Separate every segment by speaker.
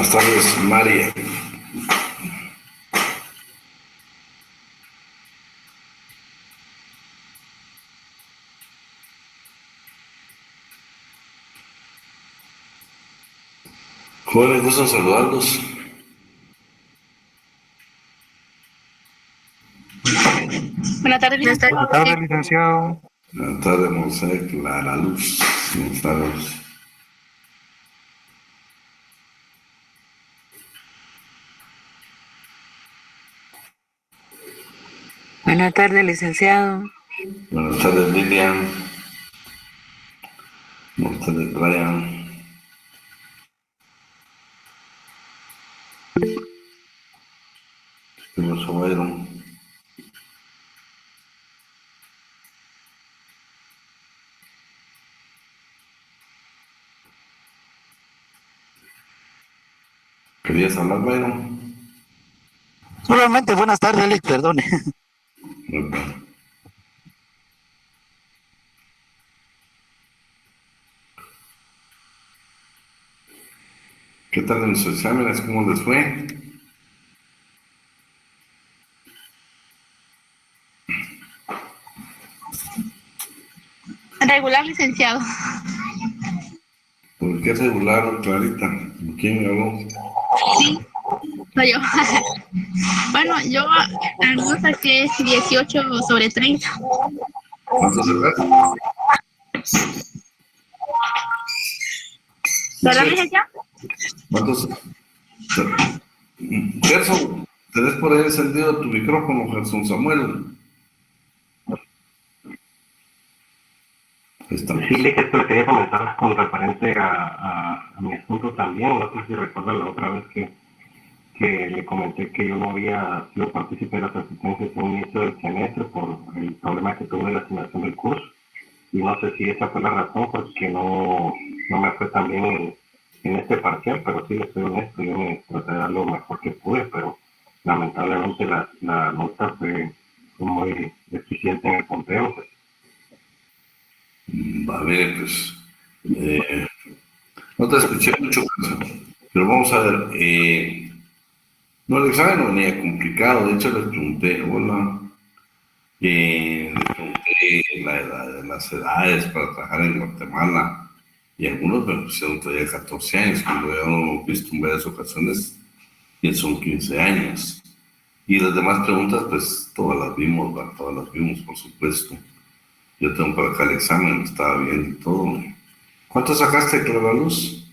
Speaker 1: Buenas tardes, María. Jóvenes, gustan saludarlos.
Speaker 2: Buenas tardes, licenciado.
Speaker 3: Buenas tardes, licenciado.
Speaker 1: Buenas tardes, Monse, Clara Luz. Buenas tardes.
Speaker 4: Buenas tardes, licenciado.
Speaker 1: Buenas tardes, Lilian. Buenas tardes, Brian. Tenemos a Byron. ¿Querías hablar, Byron?
Speaker 3: Solamente buenas tardes, Alex, perdone.
Speaker 1: Muy bien. ¿Qué tal en sus exámenes? ¿Cómo les fue?
Speaker 2: Regular, licenciado.
Speaker 1: ¿Por qué regular, Clarita? ¿Quién me habló?
Speaker 2: Sí, soy yo. Bueno, yo al menos saqué 18/30.
Speaker 1: ¿Cuántos sacaste?
Speaker 2: ¿Verdad,
Speaker 1: 18.
Speaker 2: licenciado?
Speaker 1: ¿Cuántos? Gerson, ¿tenés por ahí encendido tu micrófono, Gerson Samuel? Ahí estamos.
Speaker 5: Sí, le quería comentar con referente a mi asunto también. No sé si recuerda la otra vez que le comenté que yo no había sido partícipe de las asistencias en un inicio del semestre por el problema que tuve de la asignación del curso. Y no sé si esa fue la razón por que no me fue tan bien en este parcial, pero sí, le soy honesto, yo me traté de dar lo mejor que pude, pero lamentablemente la nota fue muy deficiente en el conteo.
Speaker 1: A ver, pues, eh, no te escuché mucho, pero vamos a ver. No, el examen no venía complicado. De hecho, les pregunté, hola, les pregunté la edad, las edades para trabajar en Guatemala. Y algunos me pusieron todavía 14 años, como ya lo hemos visto en varias ocasiones, y son 15 años. Y las demás preguntas, pues todas las vimos, ¿va? Todas las vimos, por supuesto. Yo tengo por acá el examen, estaba viendo y todo. ¿Cuánto sacaste, Clara Luz?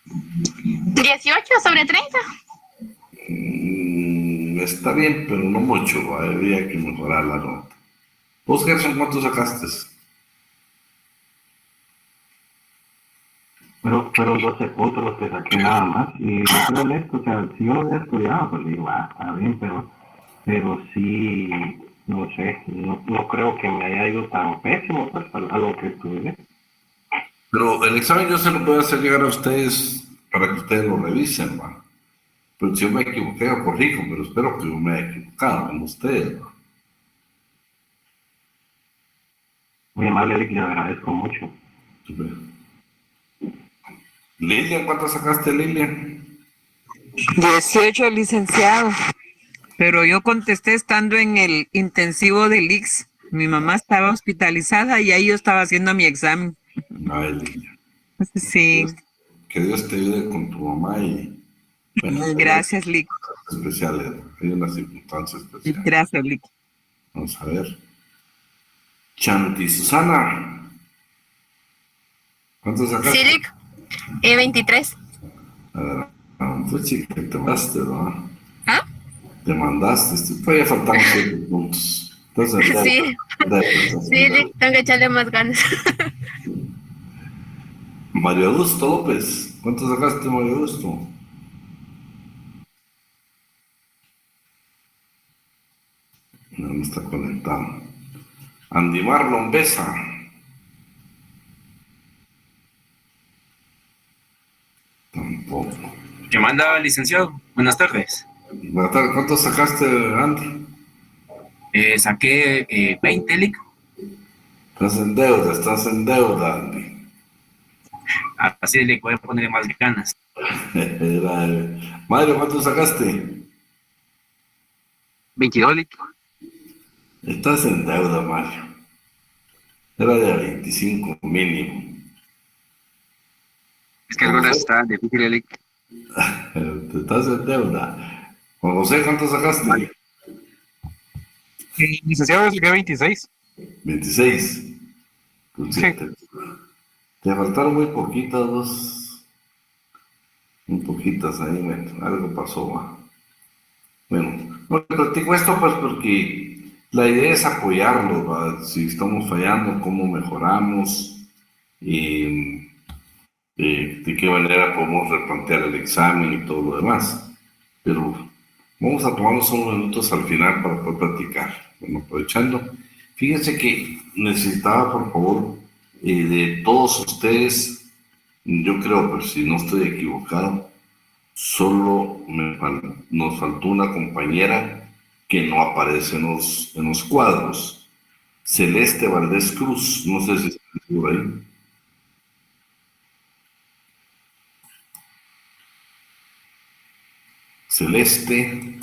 Speaker 2: 18/30.
Speaker 1: Está bien, pero no mucho, ¿va? Habría que mejorar la nota. ¿Vos, Gerson, cuánto sacaste?
Speaker 5: Pero fueron 12 puntos los que saqué nada más. Y yo soy honesto, o sea, si yo no hubiera estudiado, pues digo, está bien, pero sí, no sé, no creo que me haya ido tan pésimo pues, a lo que estudié.
Speaker 1: Pero el examen yo se lo puedo hacer llegar a ustedes para que ustedes lo revisen, ¿va? Pero si yo me equivoqué, yo corrijo, pero espero que yo me haya equivocado, como ustedes, ¿va?
Speaker 5: Muy amable, Eric, le agradezco mucho.
Speaker 1: Super. Lilian, ¿cuánto sacaste, Lilian?
Speaker 4: 18, licenciado. Pero yo contesté estando en el intensivo del IX. Mi mamá estaba hospitalizada y ahí yo estaba haciendo mi examen.
Speaker 1: Ay, Lilian.
Speaker 4: Sí,
Speaker 1: Que Dios te ayude con tu mamá y, bueno, hay
Speaker 4: gracias, Lick.
Speaker 1: especiales, hay una circunstancia especial.
Speaker 4: Gracias, Lick.
Speaker 1: Vamos a ver. Chanti Susana, ¿cuánto sacaste?
Speaker 2: Sí, Lick. 23.
Speaker 1: A ver, pues chica, te mandaste, ¿no?
Speaker 2: ¿Ah?
Speaker 1: Te mandaste, todavía faltaban 7 puntos. Entonces,
Speaker 2: Sí, sí, Lick. Tengo que echarle más ganas.
Speaker 1: Mario Augusto López, ¿cuánto sacaste, Mario Augusto? No está conectado. Andy Marlon Besa, tampoco.
Speaker 6: ¿Qué manda, licenciado? Buenas tardes.
Speaker 1: Buenas tardes, ¿cuánto sacaste, Andy?
Speaker 6: Saqué 20, Lick.
Speaker 1: Estás en deuda, Andy.
Speaker 6: Así le voy a poner más ganas.
Speaker 1: Mario, ¿cuánto sacaste?
Speaker 3: 22, Lick.
Speaker 1: Estás en deuda, Mario. Era de 25 mínimo.
Speaker 3: Es que algunas están difíciles, Lick.
Speaker 1: Estás en deuda. Juan José, ¿cuánto sacaste?
Speaker 7: Licenciado, saqué 26.
Speaker 1: 26. Pues sí,
Speaker 7: Sí.
Speaker 1: te faltaron muy poquitas, dos. Muy poquitas ahí, bueno, algo pasó, va. Bueno, no te platico esto pues porque la idea es apoyarlo, ¿va? Si estamos fallando, cómo mejoramos, de qué manera podemos replantear el examen y todo lo demás. Pero vamos a tomarnos unos minutos al final para poder platicar. Bueno, aprovechando, fíjense que necesitaba, por favor, de todos ustedes, yo creo, pero si no estoy equivocado, solo nos faltó una compañera que no aparece en los cuadros. Celeste Valdés Cruz, no sé si está por ahí. Celeste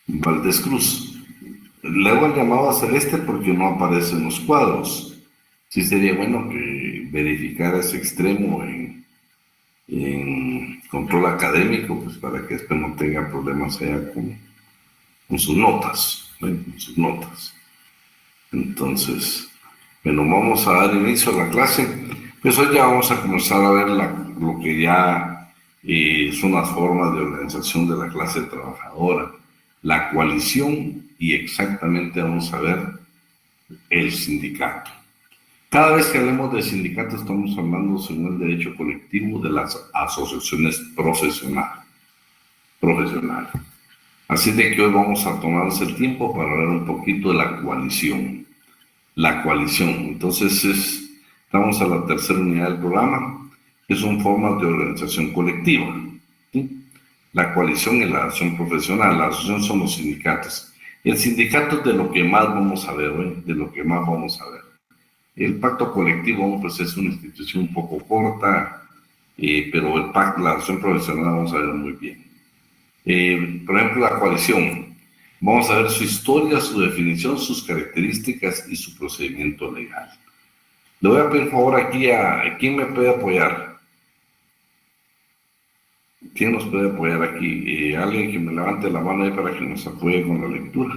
Speaker 1: Valdés Cruz. Le hago el llamado a Celeste porque no aparece en los cuadros. Sí sería bueno que verificara ese extremo en control académico, pues para que después no tenga problemas allá con sus notas, ¿no? Con sus notas. Entonces, bueno, vamos a dar inicio a la clase. Pues hoy ya vamos a comenzar a ver lo que ya son las formas de organización de la clase trabajadora, la coalición y exactamente vamos a ver el sindicato. Cada vez que hablemos de sindicato estamos hablando según el derecho colectivo de las asociaciones profesionales. Así de que hoy vamos a tomarnos el tiempo para hablar un poquito de la coalición. La coalición, entonces estamos a la tercera unidad del programa, que son formas de organización colectiva, ¿sí? La coalición y la acción profesional. La asociación son los sindicatos. El sindicato es de lo que más vamos a ver hoy, de lo que más vamos a ver. El pacto colectivo, pues es una institución un poco corta, pero el pacto, la acción profesional vamos a ver muy bien. Por ejemplo, la coalición. Vamos a ver su historia, su definición, sus características y su procedimiento legal. Le voy a pedir favor aquí a quién me puede apoyar. ¿Quién nos puede apoyar aquí? Alguien que me levante la mano ahí para que nos apoye con la lectura.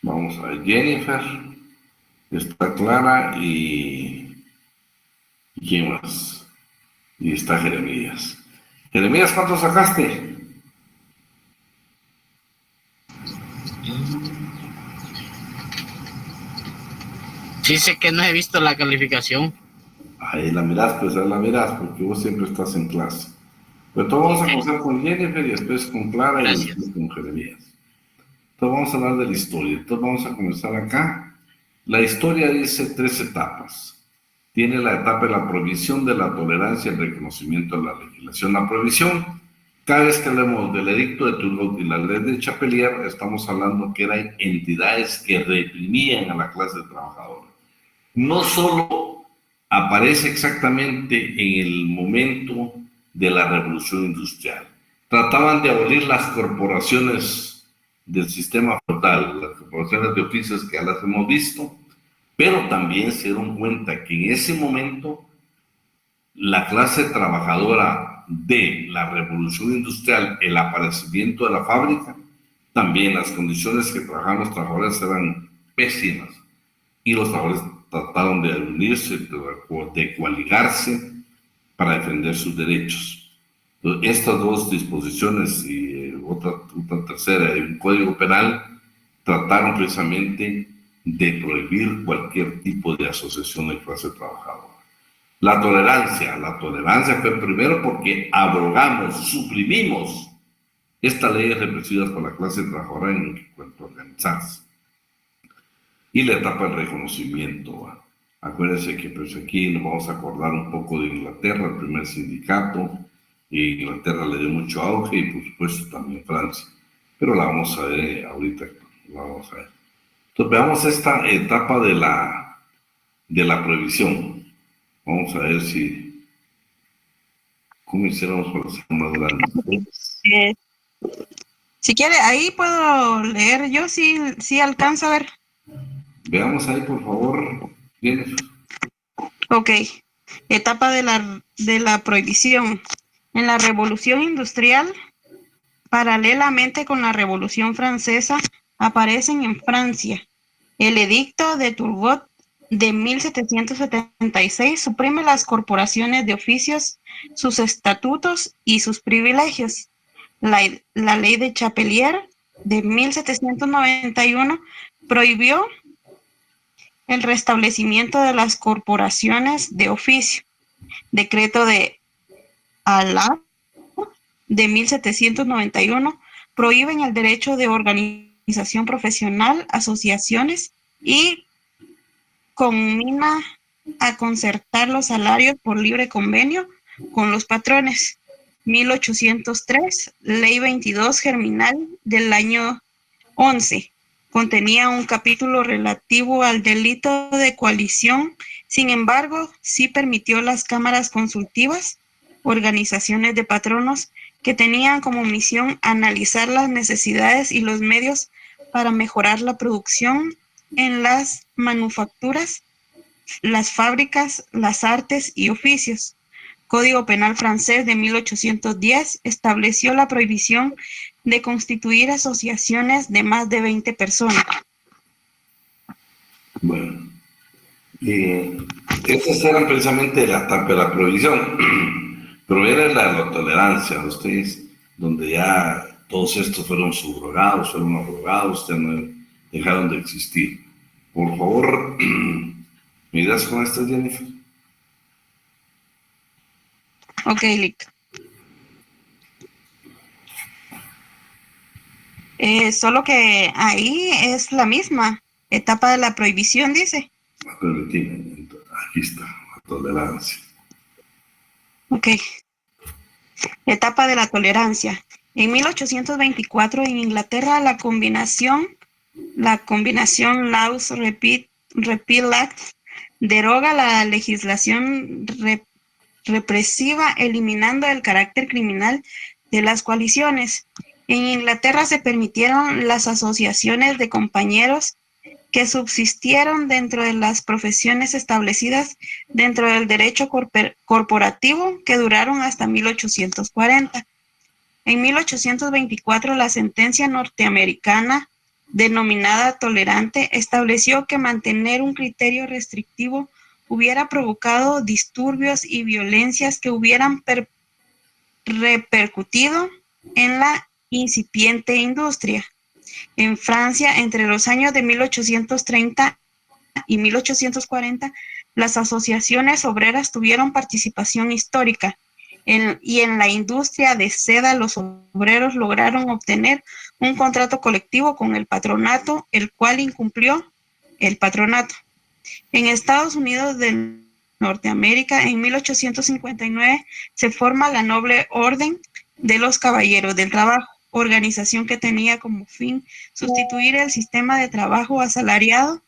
Speaker 1: Vamos a ver, Jennifer, está Clara y ¿quién más? Y está Jeremías. Jeremías, ¿cuánto sacaste?
Speaker 8: Dice que no he visto la calificación.
Speaker 1: Ahí la mirás, pues ahí la mirás, porque vos siempre estás en clase. Pero todos vamos a comenzar con Jennifer y después con Clara y después con Jeremías. Entonces vamos a hablar de la historia. Entonces vamos a comenzar acá. La historia dice 3 etapas. Tiene la etapa de la prohibición de la tolerancia y el reconocimiento de la legislación. La prohibición, cada vez que hablamos del edicto de Turgot y la ley de Chapelier, estamos hablando que eran entidades que reprimían a la clase trabajadora. No solo aparece exactamente en el momento de la revolución industrial. Trataban de abolir las corporaciones del sistema feudal, las corporaciones de oficios que ya las hemos visto, pero también se dieron cuenta que en ese momento la clase trabajadora de la revolución industrial, el aparecimiento de la fábrica, también las condiciones que trabajaban los trabajadores eran pésimas y los trabajadores trataron de unirse, de coaligarse para defender sus derechos. Entonces, estas dos disposiciones y otra tercera, un código penal, trataron precisamente de prohibir cualquier tipo de asociación de clase trabajadora. La tolerancia fue primero porque abrogamos, suprimimos estas leyes represivas por la clase trabajadora en cuanto a organizarse. Y la etapa del reconocimiento. Acuérdense que pues aquí nos vamos a acordar un poco de Inglaterra, el primer sindicato. Y Inglaterra le dio mucho auge y por supuesto también Francia. Pero la vamos a ver ahorita. La vamos a ver. Entonces veamos esta etapa de la prohibición. Vamos a ver si, cómo hiciéramos para hacer más grande.
Speaker 2: Eh, si quiere, ahí puedo leer yo, sí alcanzo a ver.
Speaker 1: Veamos ahí, por favor. Jennifer.
Speaker 2: Ok. Etapa de la prohibición. En la Revolución Industrial, paralelamente con la Revolución Francesa, aparecen en Francia. El Edicto de Turgot de 1776 suprime las corporaciones de oficios, sus estatutos y sus privilegios. La ley de Chapelier de 1791 prohibió el restablecimiento de las corporaciones de oficio. Decreto de Alá de 1791 prohíben el derecho de organización profesional, asociaciones y conmina a concertar los salarios por libre convenio con los patrones. 1803, Ley 22 Germinal del año 11. Contenía un capítulo relativo al delito de coalición. Sin embargo, sí permitió las cámaras consultivas, organizaciones de patronos que tenían como misión analizar las necesidades y los medios para mejorar la producción en las manufacturas, las fábricas, las artes y oficios. Código Penal francés de 1810 estableció la prohibición de constituir asociaciones de más de 20 personas.
Speaker 1: Bueno, estas eran precisamente la prohibición, pero era la tolerancia, ustedes, donde ya todos estos fueron subrogados, fueron abrogados, ya no dejaron de existir. Por favor, ¿me irás con estas, Jennifer?
Speaker 2: Ok, Lick. Solo que ahí es la misma etapa de la prohibición, dice.
Speaker 1: Aquí está, la tolerancia.
Speaker 2: Ok. Etapa de la tolerancia. En 1824 en Inglaterra la combinación Laws Repeal Act deroga la legislación represiva, eliminando el carácter criminal de las coaliciones. En Inglaterra se permitieron las asociaciones de compañeros que subsistieron dentro de las profesiones establecidas dentro del derecho corporativo, que duraron hasta 1840. En 1824, la sentencia norteamericana denominada tolerante estableció que mantener un criterio restrictivo hubiera provocado disturbios y violencias que hubieran repercutido en la incipiente industria. En Francia, entre los años de 1830 y 1840, las asociaciones obreras tuvieron participación histórica. Y en la industria de seda, los obreros lograron obtener un contrato colectivo con el patronato, el cual incumplió el patronato. En Estados Unidos de Norteamérica, en 1859, se forma la Noble Orden de los Caballeros del Trabajo, organización que tenía como fin sustituir el sistema de trabajo asalariado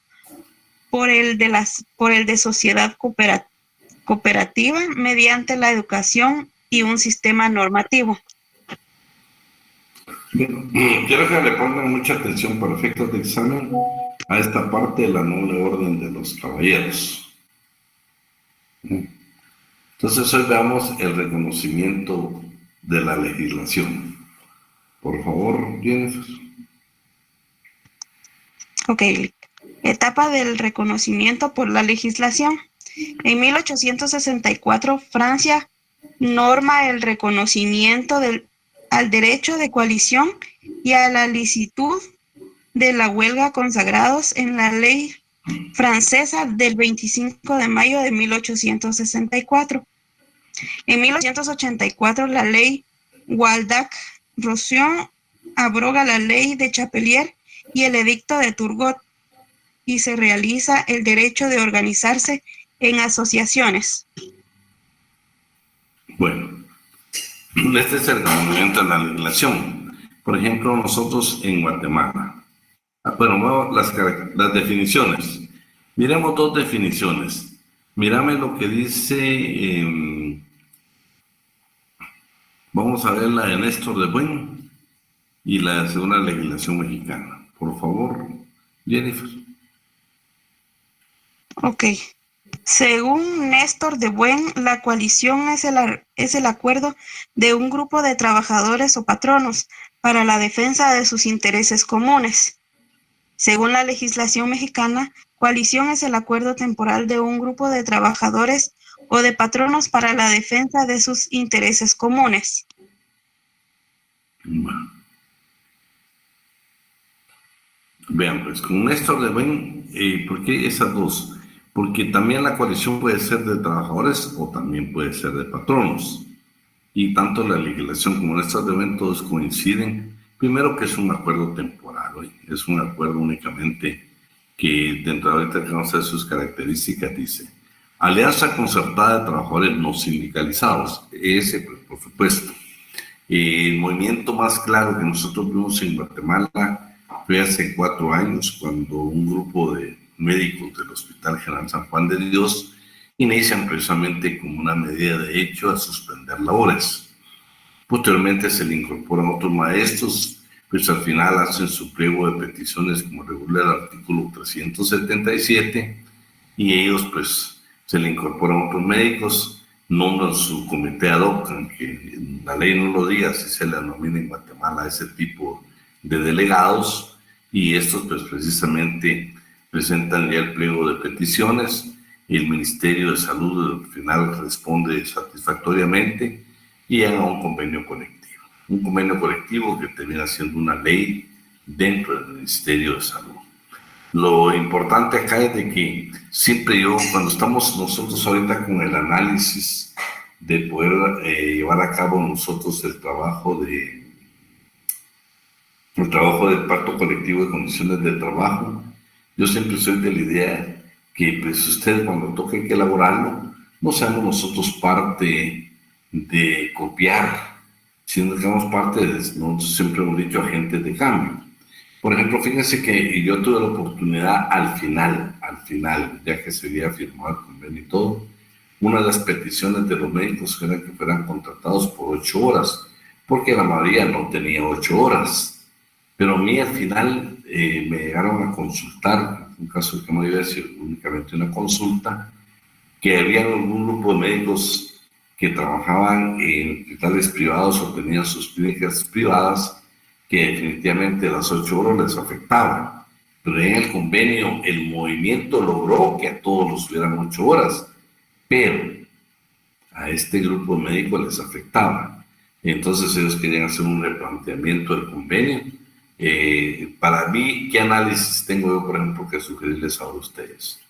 Speaker 2: por el de sociedad cooperativa mediante la educación y un sistema normativo.
Speaker 1: Bueno, quiero que le pongan mucha atención para efectos de examen a esta parte de la Noble Orden de los Caballeros. Entonces hoy veamos el reconocimiento de la legislación. Por favor, Jennifer.
Speaker 2: Ok. Etapa del reconocimiento por la legislación. En 1864, Francia norma el reconocimiento al derecho de coalición y a la licitud de la huelga consagrados en la ley francesa del 25 de mayo de 1864. En 1884, la ley Waldeck-Roussillon abroga la ley de Chapelier y el edicto de Turgot, y se realiza el derecho de organizarse en asociaciones.
Speaker 1: Bueno, este es el reconocimiento de la legislación. Por ejemplo, nosotros en Guatemala. Bueno, las definiciones. Miremos dos definiciones. Mírame lo que dice, vamos a ver la de Néstor de Buen y la segunda legislación mexicana. Por favor, Jennifer.
Speaker 2: Ok. Según Néstor de Buen, la coalición es el acuerdo de un grupo de trabajadores o patronos para la defensa de sus intereses comunes. Según la legislación mexicana, coalición es el acuerdo temporal de un grupo de trabajadores o de patronos para la defensa de sus intereses comunes.
Speaker 1: Bueno. Vean, pues con Néstor de Buen, ¿por qué esas dos? Porque también la coalición puede ser de trabajadores o también puede ser de patronos. Y tanto la legislación como Néstor de Buen todos coinciden. Primero que es un acuerdo temporal, ¿eh? Es un acuerdo únicamente que dentro de ahorita que vamos a ver sus características dice alianza concertada de trabajadores no sindicalizados. Ese, pues, por supuesto. El movimiento más claro que nosotros vimos en Guatemala fue hace 4 años, cuando un grupo de médicos del Hospital General San Juan de Dios inician precisamente como una medida de hecho a suspender labores. Posteriormente se le incorporan otros maestros, pues al final hacen su pliego de peticiones como regula el artículo 377 y ellos pues se le incorporan otros médicos, nombran su comité ad hoc, aunque la ley no lo diga, si se le denomina en Guatemala ese tipo de delegados, y estos pues precisamente presentan ya el pliego de peticiones, y el Ministerio de Salud al final responde satisfactoriamente y haga un convenio colectivo que termina siendo una ley dentro del Ministerio de Salud. Lo importante acá es de que siempre cuando estamos nosotros ahorita con el análisis de poder llevar a cabo nosotros el trabajo del pacto colectivo de condiciones de trabajo, yo siempre soy de la idea que pues ustedes cuando toquen que elaborarlo, no seamos nosotros parte de copiar, sino que seamos parte de, nosotros siempre hemos dicho, agentes de cambio. Por ejemplo, fíjense que yo tuve la oportunidad al final, ya que se había firmado el convenio y todo, una de las peticiones de los médicos era que fueran contratados por 8 horas, porque la mayoría no tenía 8 horas. Pero a mí al final me llegaron a consultar, un caso que no iba a decir únicamente una consulta, que había algún grupo de médicos que trabajaban en hospitales privados o tenían sus clínicas privadas, que definitivamente las 8 horas les afectaban. Pero en el convenio el movimiento logró que a todos los tuvieran 8 horas, pero a este grupo de médicos les afectaba. Entonces ellos querían hacer un replanteamiento del convenio. Para mí, ¿qué análisis tengo yo, por ejemplo, que sugerirles a ustedes?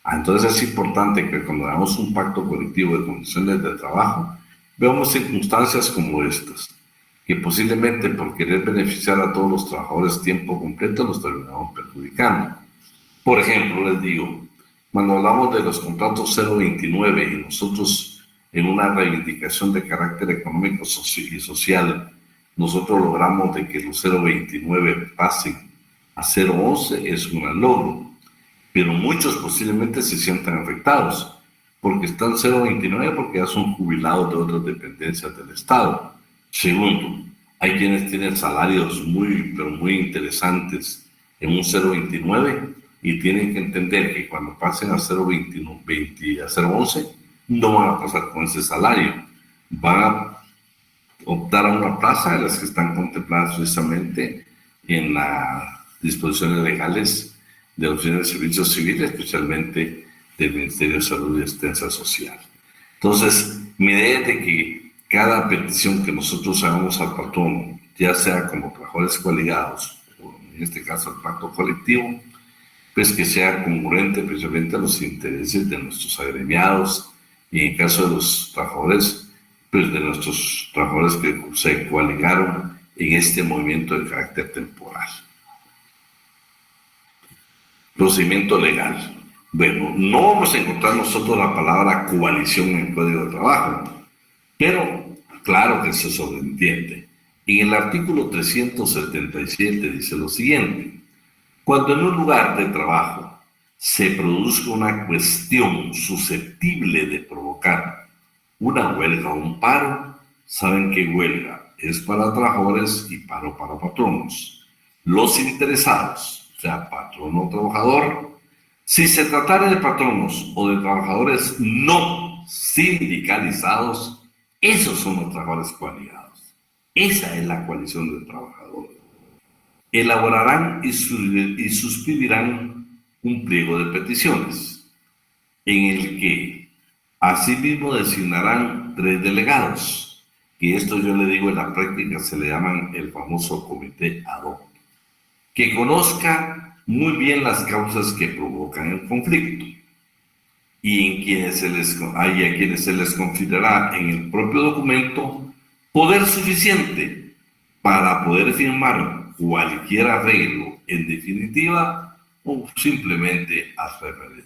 Speaker 1: Entonces es importante que cuando hagamos un pacto colectivo de condiciones de trabajo, veamos circunstancias como estas, que posiblemente por querer beneficiar a todos los trabajadores tiempo completo los terminamos perjudicando. Por ejemplo, les digo, cuando hablamos de los contratos 029 y nosotros en una reivindicación de carácter económico y social, nosotros logramos de que los 029 pasen a 011, es un gran logro, pero muchos posiblemente se sientan afectados, porque están 029 porque ya son jubilados de otras dependencias del Estado. Segundo, hay quienes tienen salarios pero muy interesantes en un 029 y tienen que entender que cuando pasen a 020 a 011 no van a pasar con ese salario, van a optar a una plaza de las que están contempladas precisamente en las disposiciones legales de la Oficina de Servicios Civiles, especialmente del Ministerio de Salud y Asistencia Social. Entonces, mi idea es de que cada petición que nosotros hagamos al patrón, ya sea como trabajadores colegiados, o en este caso al pacto colectivo, pues que sea congruente precisamente a los intereses de nuestros agremiados y en caso de los trabajadores, pues de nuestros trabajadores que se coaligaron en este movimiento de carácter temporal. Procedimiento legal. Bueno, no vamos a encontrar nosotros la palabra coalición en el Código de Trabajo, pero claro que se sobreentiende. En el artículo 377 dice lo siguiente: cuando en un lugar de trabajo se produzca una cuestión susceptible de provocar una huelga o un paro, saben que huelga es para trabajadores y paro para patronos. Los interesados, o sea, patrono o trabajador, si se tratara de patronos o de trabajadores no sindicalizados, esos son los trabajadores coaligados. Esa es la coalición de trabajadores. Elaborarán y suscribirán un pliego de peticiones en el que asimismo designarán 3 delegados, que esto yo le digo en la práctica se le llaman el famoso comité ad hoc, que conozca muy bien las causas que provocan el conflicto y a quienes se les confiderá en el propio documento poder suficiente para poder firmar cualquier arreglo en definitiva o simplemente a referéndum.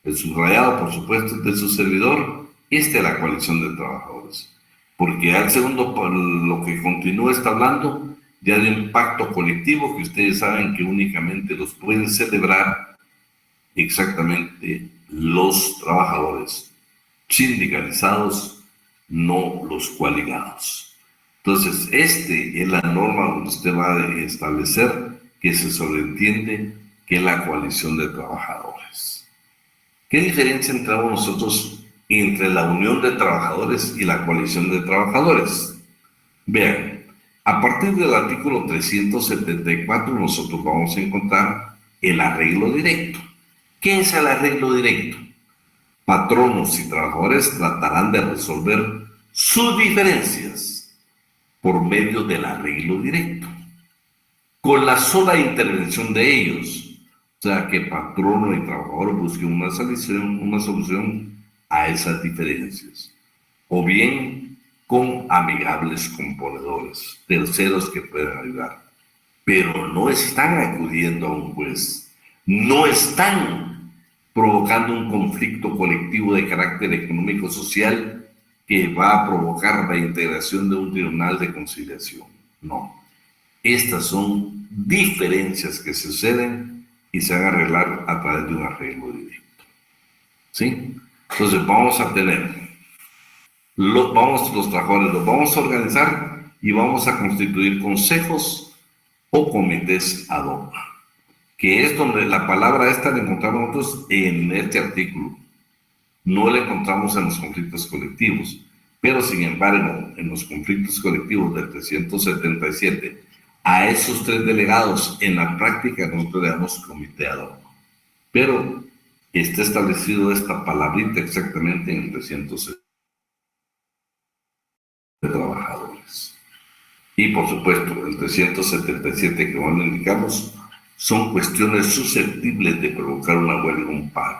Speaker 1: El subrayado, por supuesto, de su servidor, esta es la coalición de trabajadores. Porque al segundo, por lo que continúa está hablando, ya de un pacto colectivo que ustedes saben que únicamente los pueden celebrar exactamente los trabajadores sindicalizados, no los coaligados. Entonces, este es la norma donde usted va a establecer que se sobreentiende que es la coalición de trabajadores. ¿Qué diferencia entramos nosotros entre la unión de trabajadores y la coalición de trabajadores? Vean, a partir del artículo 374 nosotros vamos a encontrar el arreglo directo. ¿Qué es el arreglo directo? Patronos y trabajadores tratarán de resolver sus diferencias por medio del arreglo directo, con la sola intervención de ellos. O sea, que patrono y trabajador busquen una solución a esas diferencias. O bien con amigables componedores, terceros que puedan ayudar. Pero no están acudiendo a un juez, no están provocando un conflicto colectivo de carácter económico-social que va a provocar la integración de un tribunal de conciliación. No. Estas son diferencias que suceden y se van a arreglar a través de un arreglo directo. ¿Sí? Entonces vamos a tener, los trabajadores los vamos a organizar y vamos a constituir consejos o comités ad hoc, que es donde la palabra esta la encontramos nosotros en este artículo. No la encontramos en los conflictos colectivos, pero sin embargo, en los conflictos colectivos del 377, a esos 3 delegados en la práctica nosotros le damos comité ad hoc. Pero está establecido esta palabrita exactamente en el 370 de trabajadores. Y por supuesto, el 377 que bueno indicamos son cuestiones susceptibles de provocar una huelga o un paro.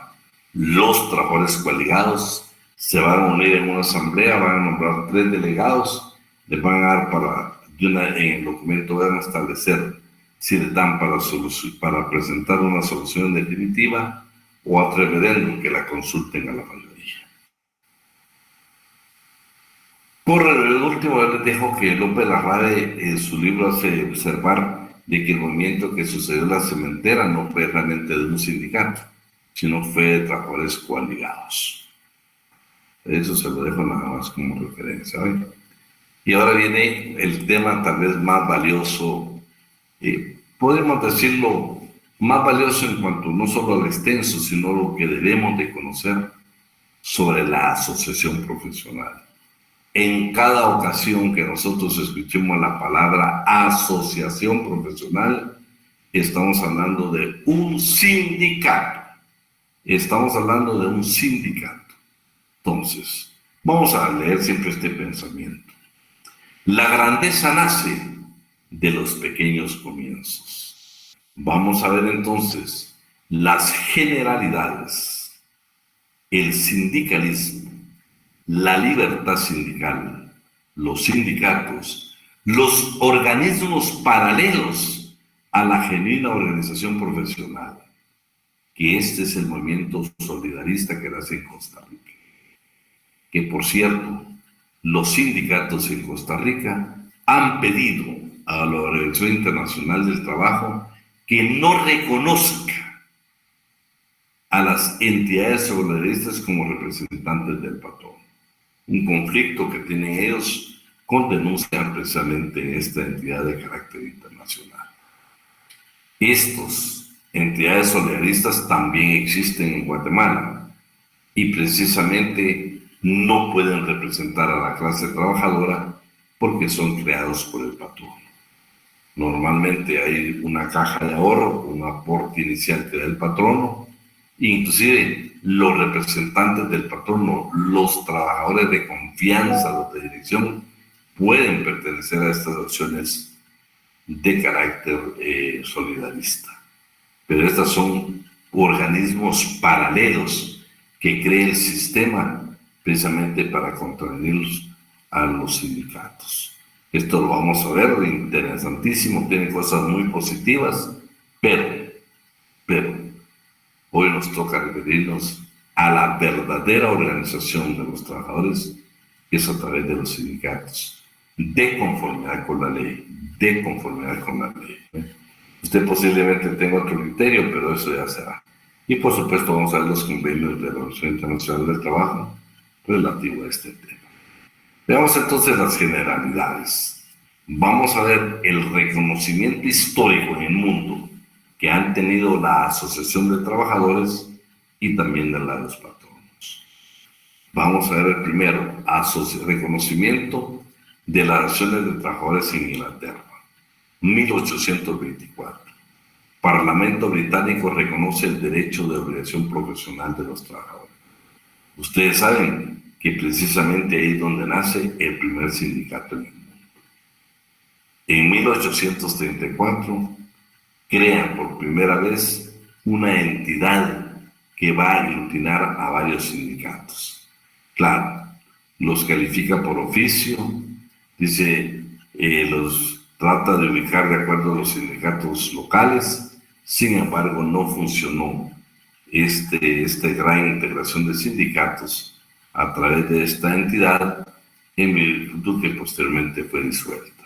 Speaker 1: Los trabajadores coaligados se van a unir en una asamblea, van a nombrar 3 delegados, les van a dar en el documento van a establecer si les dan para presentar una solución definitiva o a referéndum que la consulten a la mayoría. Por último, yo les dejo que López Larrade en su libro hace observar de que el movimiento que sucedió en la cementera no fue realmente de un sindicato, sino fue de trabajadores coaligados. Eso se lo dejo nada más como referencia, ¿eh? Y ahora viene el tema tal vez más valioso, podemos decirlo, más valioso en cuanto no solo al extenso, sino lo que debemos de conocer sobre la asociación profesional. En cada ocasión que nosotros escuchemos la palabra asociación profesional, estamos hablando de un sindicato. Estamos hablando de un sindicato. Entonces, vamos a leer siempre este pensamiento. La grandeza nace de los pequeños comienzos. Vamos a ver entonces las generalidades, el sindicalismo, la libertad sindical, los sindicatos, los organismos paralelos a la genuina organización profesional, que este es el movimiento solidarista que nace en Costa Rica. Que por cierto, los sindicatos en Costa Rica han pedido a la Organización Internacional del Trabajo que no reconozca las entidades solidaristas como representantes del patrón. Un conflicto que tienen ellos con denuncia precisamente en esta entidad de carácter internacional. Estas entidades solidaristas también existen en Guatemala y precisamente no pueden representar a la clase trabajadora porque son creados por el patrón. Normalmente hay una caja de ahorro, un aporte inicial que da el patrono, e inclusive los representantes del patrono, los trabajadores de confianza, los de dirección, pueden pertenecer a estas acciones de carácter solidarista. Pero estas son organismos paralelos que crea el sistema precisamente para contravenir a los sindicatos. Esto lo vamos a ver, interesantísimo, tiene cosas muy positivas, pero hoy nos toca referirnos a la verdadera organización de los trabajadores, que es a través de los sindicatos, de conformidad con la ley, Usted posiblemente tenga otro criterio, pero eso ya será. Y por supuesto vamos a ver los convenios de la Organización Internacional del Trabajo relativo a este tema. Veamos entonces las generalidades. Vamos a ver el reconocimiento histórico en el mundo que han tenido la Asociación de Trabajadores y también de los patronos. Vamos a ver el primero, reconocimiento de las acciones de trabajadores en Inglaterra, 1824. Parlamento británico reconoce el derecho de obligación profesional de los trabajadores. Ustedes saben que precisamente ahí es donde nace el primer sindicato en el mundo. En 1834 crean por primera vez una entidad que va a aglutinar a varios sindicatos. Claro, los califica por oficio, dice, los trata de ubicar de acuerdo a los sindicatos locales, sin embargo no funcionó esta gran integración de sindicatos a través de esta entidad, en virtud que posteriormente fue disuelta.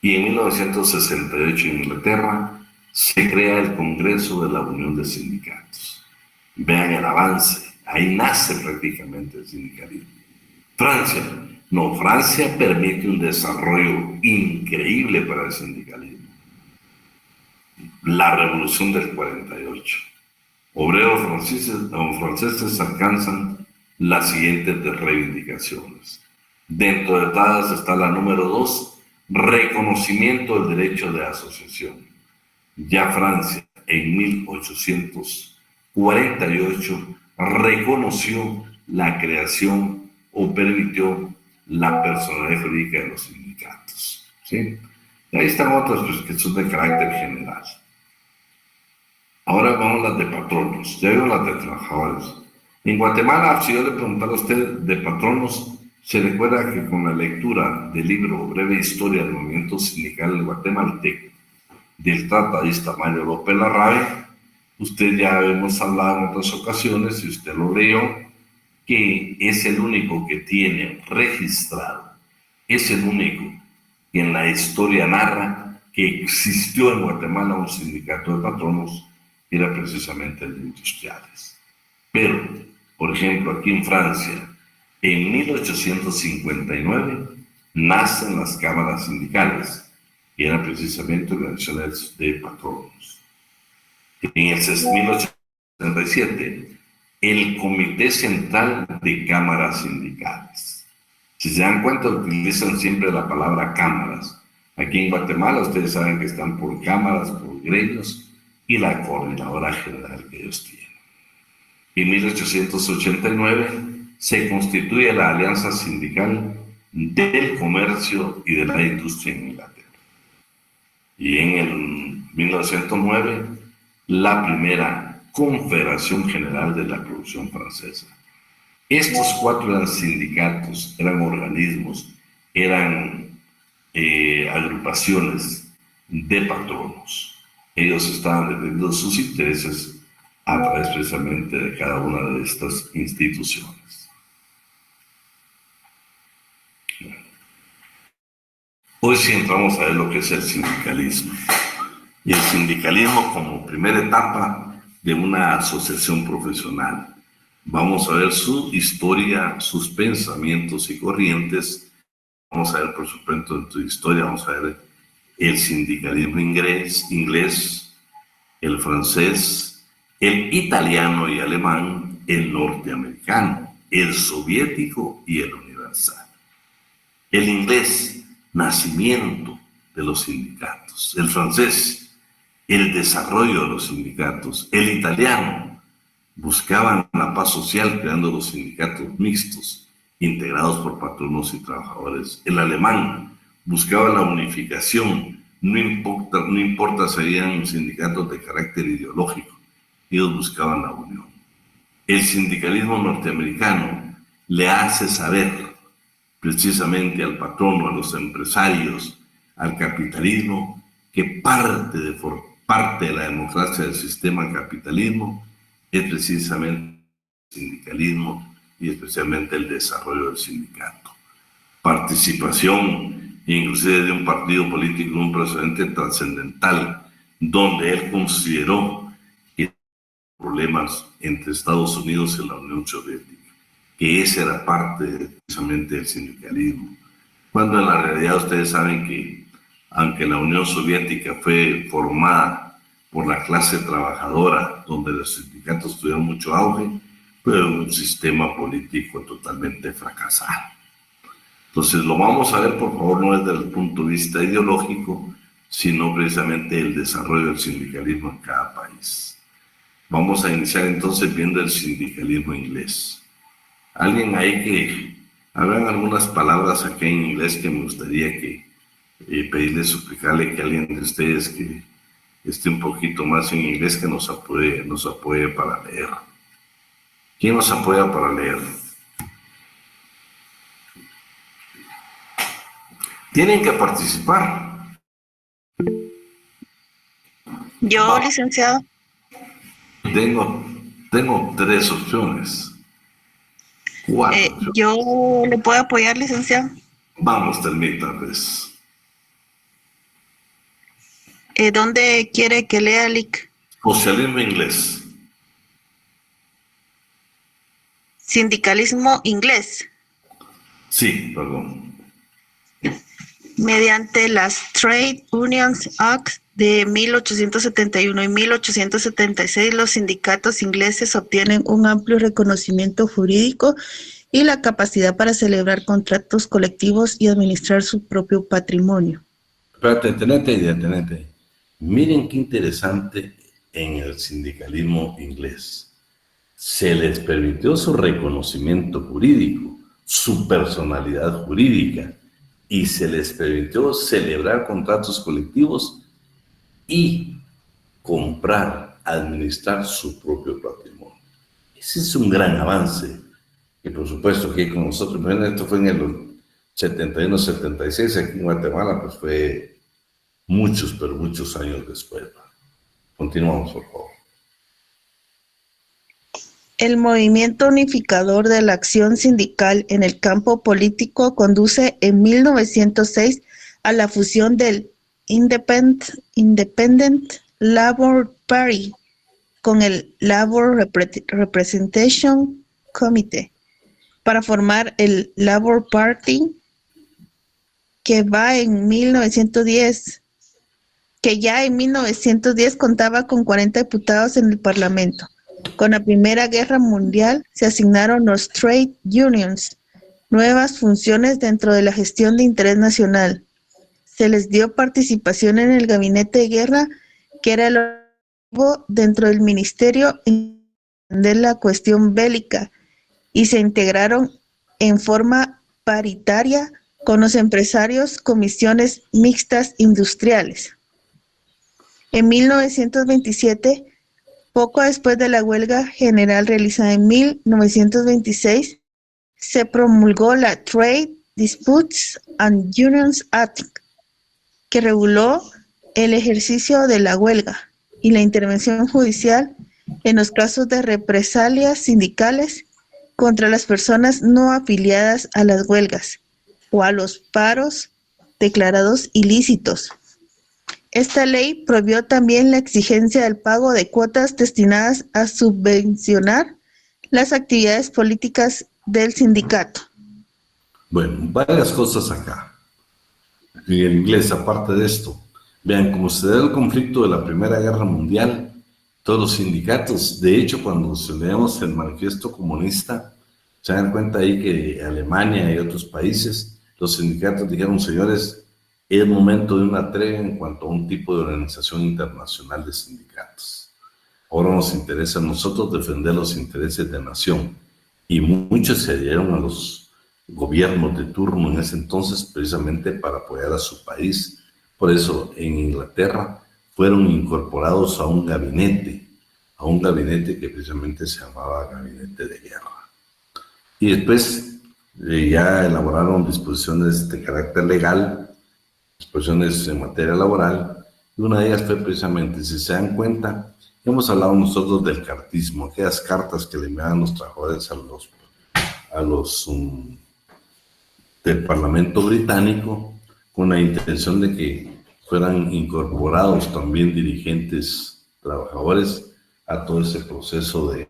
Speaker 1: Y en 1968 en Inglaterra se crea el Congreso de la Unión de Sindicatos. Vean el avance, ahí nace prácticamente el sindicalismo. Francia permite un desarrollo increíble para el sindicalismo. La Revolución del 48. Obreros franceses alcanzan las siguientes reivindicaciones. Dentro de todas está la número 2, reconocimiento del derecho de asociación. Ya Francia en 1848 reconoció la creación o permitió la personalidad jurídica de los sindicatos. ¿Sí? Y ahí están otras que son de carácter general. Ahora vamos a las de patronos, ya vieron las de trabajadores. En Guatemala, si yo le preguntara a usted de patronos, se recuerda que con la lectura del libro Breve Historia del Movimiento Sindical Guatemalteco del tratadista Mario López Larrabe, usted ya hemos hablado en otras ocasiones, si usted lo leyó, que es el único que tiene registrado, es el único que en la historia narra que existió en Guatemala un sindicato de patronos, que era precisamente el de industriales. Pero, por ejemplo, aquí en Francia, en 1859, nacen las cámaras sindicales, que eran precisamente organizaciones de patronos. En el 1877, el Comité Central de Cámaras Sindicales. Si se dan cuenta, utilizan siempre la palabra cámaras. Aquí en Guatemala, ustedes saben que están por cámaras, por gremios, y la coordinadora general que ellos tienen. En 1889 se constituye la Alianza Sindical del Comercio y de la Industria en Inglaterra. Y en el 1909, la primera Confederación General de la Producción Francesa. Estos 4 eran sindicatos, eran organismos, eran agrupaciones de patronos. Ellos estaban defendiendo sus intereses a través precisamente de cada una de estas instituciones. Hoy sí entramos a ver lo que es el sindicalismo. Y el sindicalismo como primera etapa de una asociación profesional. Vamos a ver su historia, sus pensamientos y corrientes. Vamos a ver, por supuesto, en tu historia, vamos a ver el sindicalismo inglés, el francés, el italiano y alemán, el norteamericano, el soviético y el universal. El inglés, nacimiento de los sindicatos. El francés, el desarrollo de los sindicatos. El italiano, buscaban la paz social creando los sindicatos mixtos, integrados por patronos y trabajadores. El alemán buscaba la unificación, no importa si habían sindicatos de carácter ideológico, ellos buscaban la unión. El sindicalismo norteamericano le hace saber precisamente al patrono, a los empresarios, al capitalismo, que parte de la democracia del sistema capitalismo es precisamente el sindicalismo y especialmente el desarrollo del sindicato. Participación, inclusive de un partido político, un precedente trascendental, donde él consideró que problemas entre Estados Unidos y la Unión Soviética, que esa era parte precisamente del sindicalismo. Cuando en la realidad ustedes saben que, aunque la Unión Soviética fue formada por la clase trabajadora, donde los sindicatos tuvieron mucho auge, fue un sistema político totalmente fracasado. Entonces, lo vamos a ver, por favor, no desde el punto de vista ideológico, sino precisamente el desarrollo del sindicalismo en cada país. Vamos a iniciar entonces viendo el sindicalismo inglés. Alguien ahí que habrán algunas palabras aquí en inglés que me gustaría que pedirle, suplicarle que alguien de ustedes que esté un poquito más en inglés que nos apoye para leer. ¿Quién nos apoya para leer? Tienen que participar.
Speaker 2: Yo, licenciado.
Speaker 1: Tengo 3 opciones. 4 opciones.
Speaker 2: Yo le puedo apoyar, licenciado.
Speaker 1: Vamos, Telmita, pues.
Speaker 2: ¿Dónde quiere que lea, Lic?
Speaker 1: Socialismo inglés.
Speaker 2: Sindicalismo inglés.
Speaker 1: Sí, perdón.
Speaker 2: Mediante las Trade Unions Act de 1871 y 1876, los sindicatos ingleses obtienen un amplio reconocimiento jurídico y la capacidad para celebrar contratos colectivos y administrar su propio patrimonio.
Speaker 1: Espérate, detenete. Miren qué interesante en el sindicalismo inglés. Se les permitió su reconocimiento jurídico, su personalidad jurídica, y se les permitió celebrar contratos colectivos y comprar, administrar su propio patrimonio. Ese es un gran avance, que por supuesto que con nosotros, esto fue en el 71-76, aquí en Guatemala, pues fue muchos años después. Continuamos, por favor.
Speaker 2: El movimiento unificador de la acción sindical en el campo político conduce en 1906 a la fusión del Independent Labour Party con el Labour Representation Committee para formar el Labour Party, que ya en 1910 contaba con 40 diputados en el Parlamento. Con la Primera Guerra Mundial se asignaron los Trade Unions nuevas funciones dentro de la gestión de interés nacional. Se les dio participación en el gabinete de guerra, que era el objetivo dentro del ministerio de la cuestión bélica, y se integraron en forma paritaria con los empresarios comisiones mixtas industriales. En 1927, poco después de la huelga general realizada en 1926, se promulgó la Trade Disputes and Unions Act, que reguló el ejercicio de la huelga y la intervención judicial en los casos de represalias sindicales contra las personas no afiliadas a las huelgas o a los paros declarados ilícitos.
Speaker 7: Esta ley prohibió también la exigencia del pago de cuotas destinadas a subvencionar las actividades políticas del sindicato.
Speaker 1: Bueno, varias cosas acá. En inglés, aparte de esto, vean, como se da el conflicto de la Primera Guerra Mundial, todos los sindicatos, de hecho, cuando leemos el manifiesto comunista, se dan cuenta ahí que Alemania y otros países, los sindicatos dijeron, señores, es momento de una tregua en cuanto a un tipo de organización internacional de sindicatos. Ahora nos interesa a nosotros defender los intereses de nación. Y muchos se adhirieron a los gobiernos de turno en ese entonces precisamente para apoyar a su país. Por eso en Inglaterra fueron incorporados a un gabinete que precisamente se llamaba Gabinete de Guerra. Y después ya elaboraron disposiciones de carácter legal, disposiciones en materia laboral, y una de ellas fue precisamente, si se dan cuenta, hemos hablado nosotros del cartismo, aquellas cartas que le enviaban los trabajadores a los del Parlamento británico, con la intención de que fueran incorporados también dirigentes trabajadores a todo ese proceso de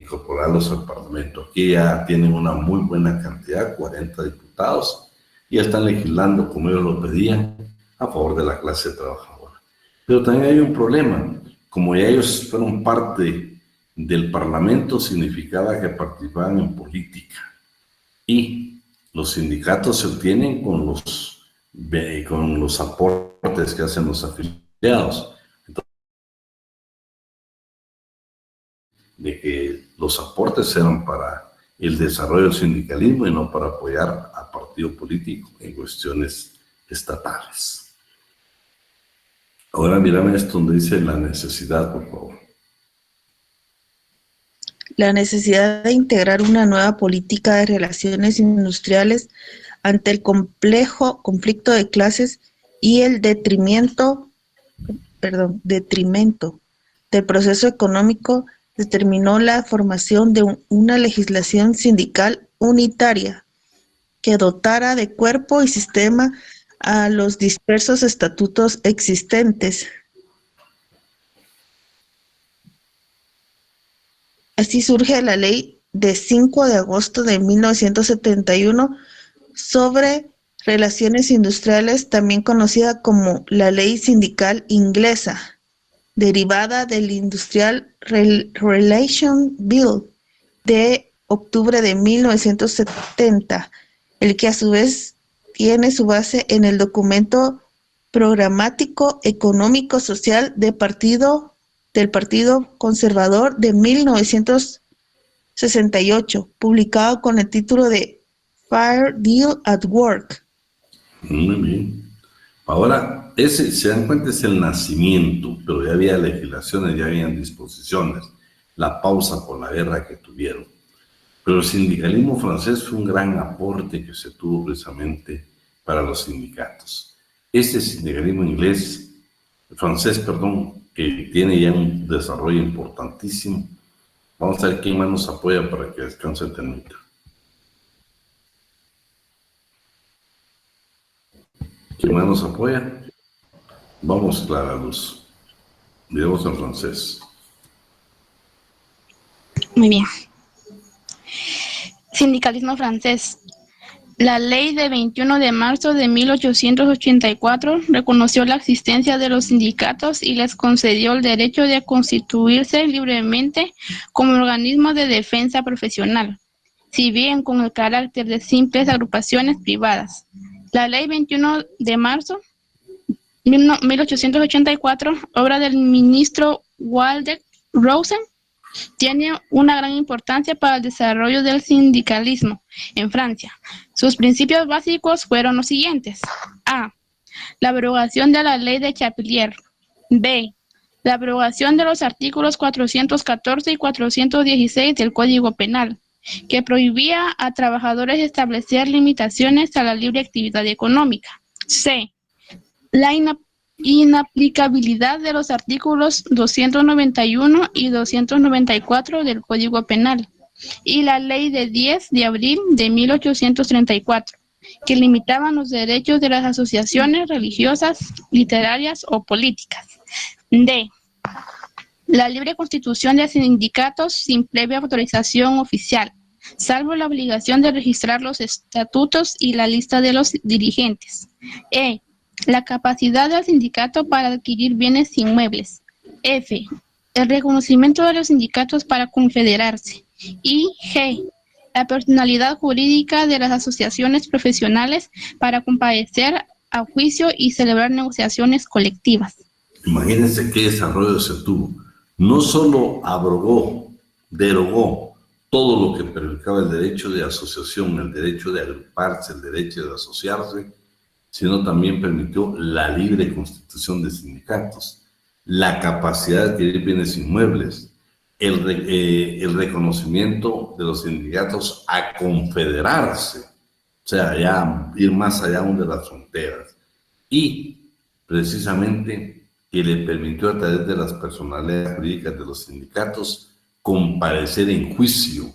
Speaker 1: incorporarlos al Parlamento. Aquí ya tienen una muy buena cantidad, 40 diputados, y ya están legislando como ellos lo pedían a favor de la clase trabajadora. Pero también hay un problema, como ya ellos fueron parte del Parlamento, significaba que participaban en política, y los sindicatos se obtienen con los aportes que hacen los afiliados. Entonces, de que los aportes eran para el desarrollo del sindicalismo y no para apoyar a partido político en cuestiones estatales. Ahora mírame esto donde dice la necesidad, por favor.
Speaker 7: La necesidad de integrar una nueva política de relaciones industriales ante el complejo conflicto de clases y el detrimento del proceso económico determinó la formación de una legislación sindical unitaria que dotara de cuerpo y sistema a los dispersos estatutos existentes. Así surge la ley de 5 de agosto de 1971 sobre relaciones industriales, también conocida como la Ley Sindical Inglesa, derivada del Industrial Relation Bill de octubre de 1970, el que a su vez tiene su base en el documento programático económico-social del Partido Conservador de 1968, publicado con el título de Fair Deal at Work.
Speaker 1: Muy bien. Ahora, ese, se dan cuenta, es el nacimiento, pero ya había legislaciones, ya habían disposiciones, la pausa por la guerra que tuvieron. Pero el sindicalismo francés fue un gran aporte que se tuvo precisamente para los sindicatos. Este sindicalismo francés, que tiene ya un desarrollo importantísimo. Vamos a ver quién más nos apoya para que descanse el temita. ¿Quién más nos apoya? Vamos, Clara Luz. Miremos en francés.
Speaker 2: Muy bien. Sindicalismo francés. La ley de 21 de marzo de 1884 reconoció la existencia de los sindicatos y les concedió el derecho de constituirse libremente como organismos de defensa profesional, si bien con el carácter de simples agrupaciones privadas. La ley 21 de marzo de 1884, obra del ministro Waldeck Rosen, tiene una gran importancia para el desarrollo del sindicalismo en Francia. Sus principios básicos fueron los siguientes: A. La abrogación de la ley de Chapelier. B. La abrogación de los artículos 414 y 416 del Código Penal, que prohibía a trabajadores establecer limitaciones a la libre actividad económica. C. La inaplicabilidad de los artículos 291 y 294 del Código Penal y la Ley de 10 de abril de 1834,
Speaker 9: que limitaban los derechos de las asociaciones religiosas, literarias o políticas. D. La libre constitución de sindicatos sin previa autorización oficial, salvo la obligación de registrar los estatutos y la lista de los dirigentes. E. La capacidad del sindicato para adquirir bienes inmuebles. F. El reconocimiento de los sindicatos para confederarse. Y G. La personalidad jurídica de las asociaciones profesionales para comparecer a juicio y celebrar negociaciones colectivas.
Speaker 1: Imagínense qué desarrollo se tuvo. No solo abrogó, derogó todo lo que perjudicaba el derecho de asociación, el derecho de agruparse, el derecho de asociarse, sino también permitió la libre constitución de sindicatos, la capacidad de adquirir bienes inmuebles, el reconocimiento de los sindicatos a confederarse, o sea, ya ir más allá aún de las fronteras, y precisamente que le permitió a través de las personalidades jurídicas de los sindicatos comparecer en juicio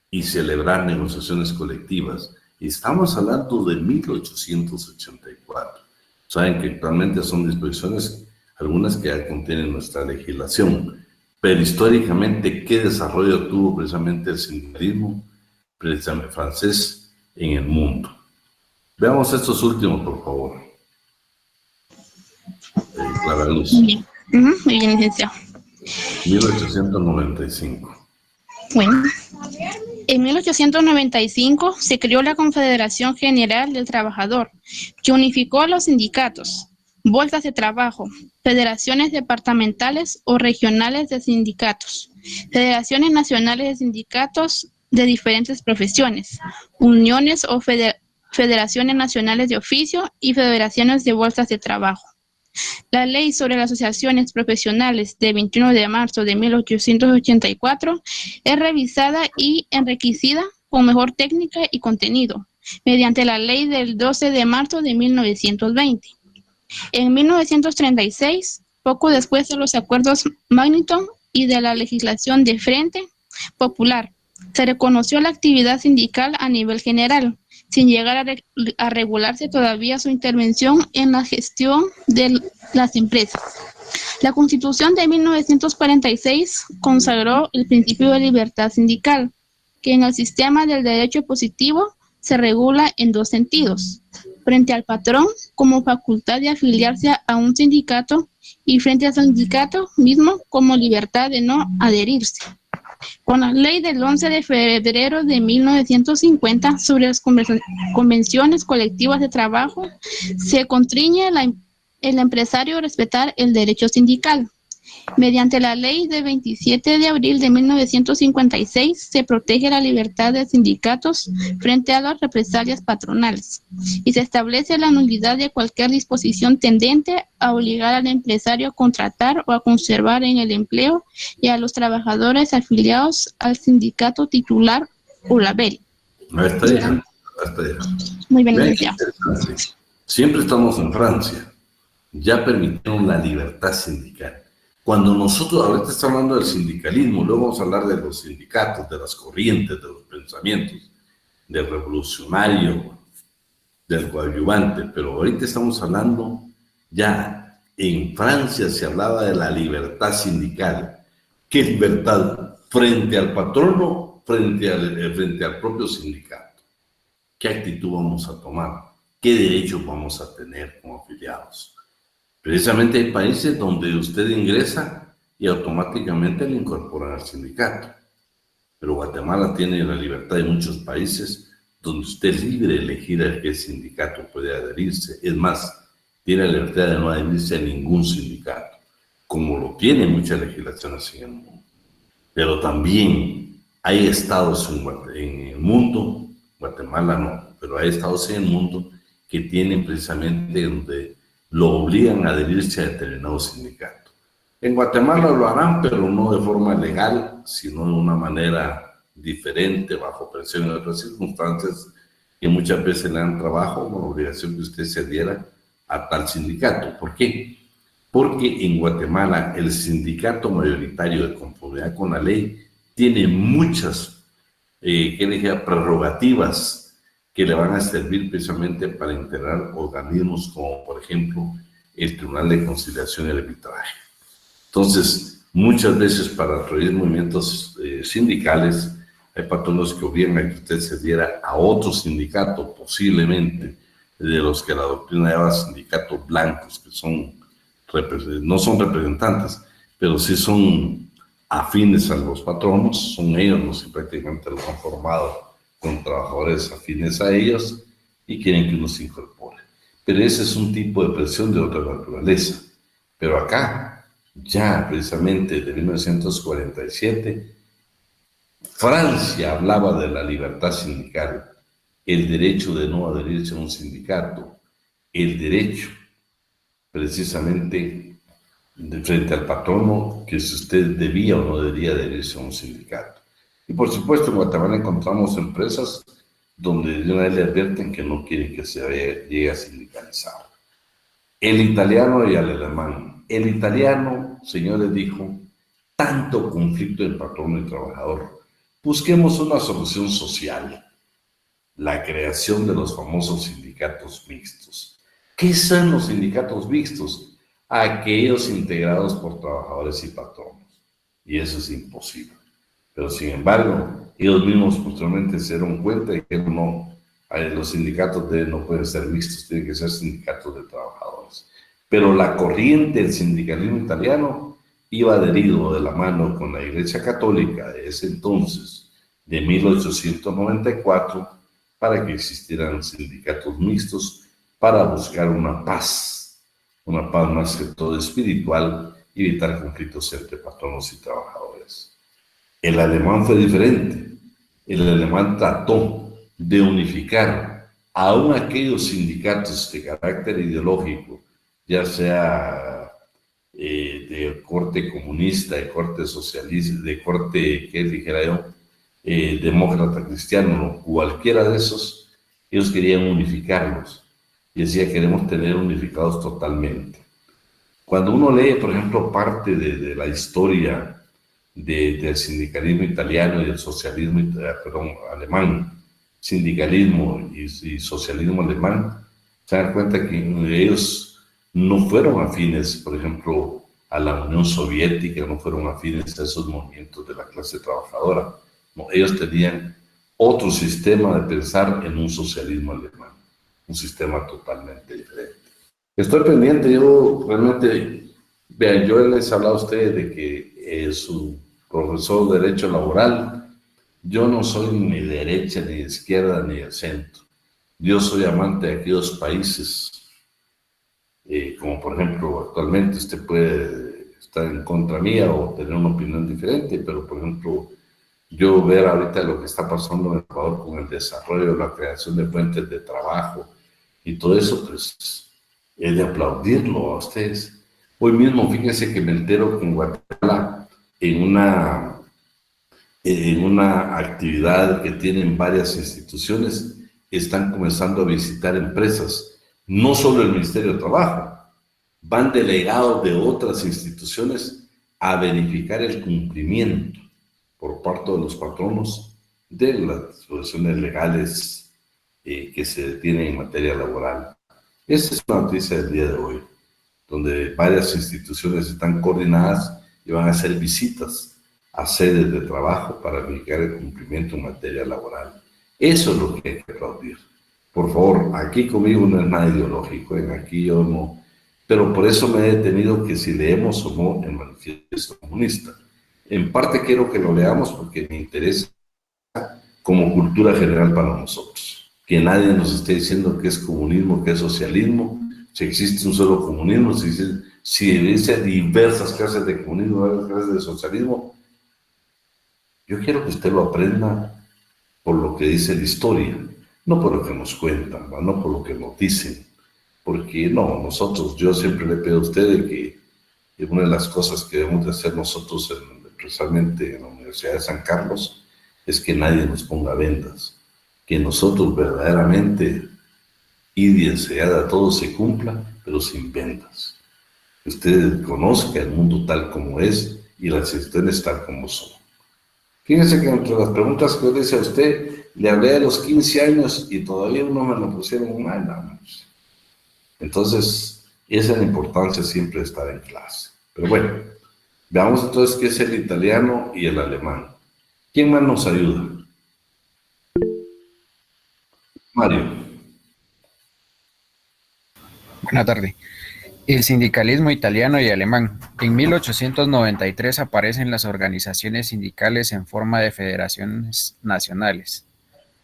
Speaker 1: y celebrar negociaciones colectivas. Y estamos hablando de 1884. Saben que actualmente son disposiciones, algunas que ya contienen nuestra legislación, pero históricamente, ¿qué desarrollo tuvo precisamente el sindicalismo precisamente francés en el mundo? Veamos estos últimos, por favor. Clara Luz.
Speaker 9: Muy bien. Muy bien, licenciado.
Speaker 1: 1895.
Speaker 9: Bueno, en 1895 se creó la Confederación General del Trabajador, que unificó a los sindicatos, bolsas de trabajo, federaciones departamentales o regionales de sindicatos, federaciones nacionales de sindicatos de diferentes profesiones, uniones o federaciones nacionales de oficio y federaciones de bolsas de trabajo. La Ley sobre las Asociaciones Profesionales de 21 de marzo de 1884 es revisada y enriquecida con mejor técnica y contenido, mediante la Ley del 12 de marzo de 1920. En 1936, poco después de los acuerdos Magneton y de la legislación de Frente Popular, se reconoció la actividad sindical a nivel general, sin llegar a regularse todavía su intervención en la gestión de las empresas. La Constitución de 1946 consagró el principio de libertad sindical, que en el sistema del derecho positivo se regula en dos sentidos: frente al patrón como facultad de afiliarse a un sindicato y frente al sindicato mismo como libertad de no adherirse. Con la ley del 11 de febrero de 1950 sobre las convenciones colectivas de trabajo, se constriñe el empresario a respetar el derecho sindical. Mediante la ley de 27 de abril de 1956 se protege la libertad de sindicatos frente a las represalias patronales y se establece la nulidad de cualquier disposición tendente a obligar al empresario a contratar o a conservar en el empleo y a los trabajadores afiliados al sindicato titular o label.
Speaker 1: Hasta allá.
Speaker 9: Muy bien, licenciado.
Speaker 1: Siempre estamos en Francia. Ya permitieron la libertad sindical. Cuando nosotros, ahorita estamos hablando del sindicalismo, luego vamos a hablar de los sindicatos, de las corrientes, de los pensamientos, del revolucionario, del coadyuvante, pero ahorita estamos hablando ya, en Francia se hablaba de la libertad sindical. ¿Qué libertad? Frente al patrono, frente al propio sindicato. ¿Qué actitud vamos a tomar? ¿Qué derechos vamos a tener como afiliados? Precisamente hay países donde usted ingresa y automáticamente le incorporan al sindicato. Pero Guatemala tiene la libertad de muchos países donde usted es libre de elegir a qué sindicato puede adherirse. Es más, tiene la libertad de no adherirse a ningún sindicato, como lo tienen muchas legislaciones en el mundo. Pero también hay estados en el mundo, Guatemala no, pero hay estados en el mundo que tienen precisamente donde lo obligan a adherirse a determinado sindicato. En Guatemala lo harán, pero no de forma legal, sino de una manera diferente, bajo presión en otras circunstancias, que muchas veces le dan trabajo con la obligación que usted se adhiera a tal sindicato. ¿Por qué? Porque en Guatemala el sindicato mayoritario, de conformidad con la ley, tiene muchas prerrogativas que le van a servir precisamente para integrar organismos como, por ejemplo, el Tribunal de Conciliación y Arbitraje. Entonces, muchas veces para realizar movimientos sindicales, hay patronos que obligan a que usted se diera a otro sindicato, posiblemente, de los que la doctrina llama sindicatos blancos, que son, no son representantes, pero sí son afines a los patronos, son ellos los que prácticamente los han formado con trabajadores afines a ellos y quieren que uno se incorpore. Pero ese es un tipo de presión de otra naturaleza. Pero acá, ya precisamente de 1947, Francia hablaba de la libertad sindical, el derecho de no adherirse a un sindicato, el derecho precisamente de frente al patrono que si usted debía o no debía adherirse a un sindicato. Y por supuesto en Guatemala encontramos empresas donde de una vez le advierten que no quieren que se llegue a sindicalizar. El italiano y el alemán. El italiano, señores, dijo, tanto conflicto entre patrono y trabajador. Busquemos una solución social. La creación de los famosos sindicatos mixtos. ¿Qué son los sindicatos mixtos? Aquellos integrados por trabajadores y patronos. Y eso es imposible. Pero sin embargo, ellos mismos posteriormente se dieron cuenta de que no, los sindicatos no pueden ser mixtos, tienen que ser sindicatos de trabajadores. Pero la corriente del sindicalismo italiano iba adherido de la mano con la Iglesia Católica de ese entonces, de 1894, para que existieran sindicatos mixtos para buscar una paz más que todo espiritual y evitar conflictos entre patronos y trabajadores. El alemán fue diferente. El alemán trató de unificar aún aquellos sindicatos de carácter ideológico, ya sea de corte comunista, de corte socialista, de corte, ¿qué dijera yo? Demócrata cristiano, cualquiera de esos, ellos querían unificarlos y decía queremos tener unificados totalmente. Cuando uno lee, por ejemplo, parte de la historia del sindicalismo italiano y del socialismo alemán, sindicalismo y socialismo alemán, se dan cuenta que ellos no fueron afines, por ejemplo, a la Unión Soviética, no fueron afines a esos movimientos de la clase trabajadora. No, ellos tenían otro sistema de pensar en un socialismo alemán, un sistema totalmente diferente. Estoy pendiente, yo realmente, vean, yo les he hablado a ustedes de que su profesor de Derecho Laboral, yo no soy ni de derecha, ni de izquierda, ni de centro. Yo soy amante de aquellos países, como por ejemplo, actualmente usted puede estar en contra mía o tener una opinión diferente, pero por ejemplo, yo ver ahorita lo que está pasando en Ecuador con el desarrollo, la creación de fuentes de trabajo y todo eso, pues es de aplaudirlo a ustedes. Hoy mismo, fíjense que me entero que en Guatemala, en una actividad que tienen varias instituciones, están comenzando a visitar empresas, no solo el Ministerio de Trabajo, van delegados de otras instituciones a verificar el cumplimiento por parte de los patronos de las disposiciones legales que se tienen en materia laboral. Esta es una noticia del día de hoy, donde varias instituciones están coordinadas y van a hacer visitas a sedes de trabajo para verificar el cumplimiento en materia laboral. Eso es lo que hay que aplaudir. Por favor, aquí conmigo no es nada ideológico, aquí yo no, pero por eso me he detenido que si leemos o no el Manifiesto Comunista. En parte quiero que lo leamos porque me interesa como cultura general para nosotros. Que nadie nos esté diciendo que es comunismo, que es socialismo, si existe un solo comunismo, si dice diversas clases de comunismo, diversas clases de socialismo. Yo quiero que usted lo aprenda por lo que dice la historia, no por lo que nos cuentan, no por lo que nos dicen, porque no, nosotros, yo siempre le pido a usted que una de las cosas que debemos de hacer nosotros, precisamente en la Universidad de San Carlos, es que nadie nos ponga vendas, que nosotros verdaderamente y deseada todo se cumpla, pero sin vendas. Que usted conozca el mundo tal como es y las instituciones tal como son. Fíjense que entre las preguntas que yo le hice a usted, le hablé de los 15 años y todavía no me lo pusieron mal, nada más. Entonces, esa es la importancia siempre de estar en clase. Pero bueno, veamos entonces qué es el italiano y el alemán. ¿Quién más nos ayuda? Mario.
Speaker 10: Buenas tardes. El sindicalismo italiano y alemán. En 1893 aparecen las organizaciones sindicales en forma de federaciones nacionales,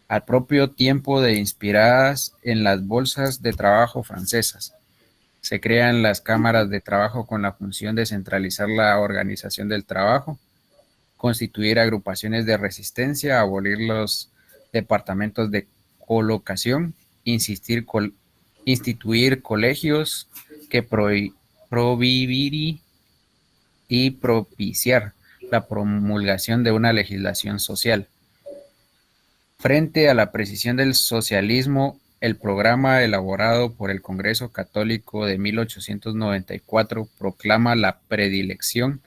Speaker 10: al propio tiempo de inspiradas en las bolsas de trabajo francesas. Se crean las cámaras de trabajo con la función de centralizar la organización del trabajo, constituir agrupaciones de resistencia, abolir los departamentos de colocación, instituir colegios que prohibir y propiciar la promulgación de una legislación social. Frente a la precisión del socialismo, el programa elaborado por el Congreso Católico de 1894 proclama la predilección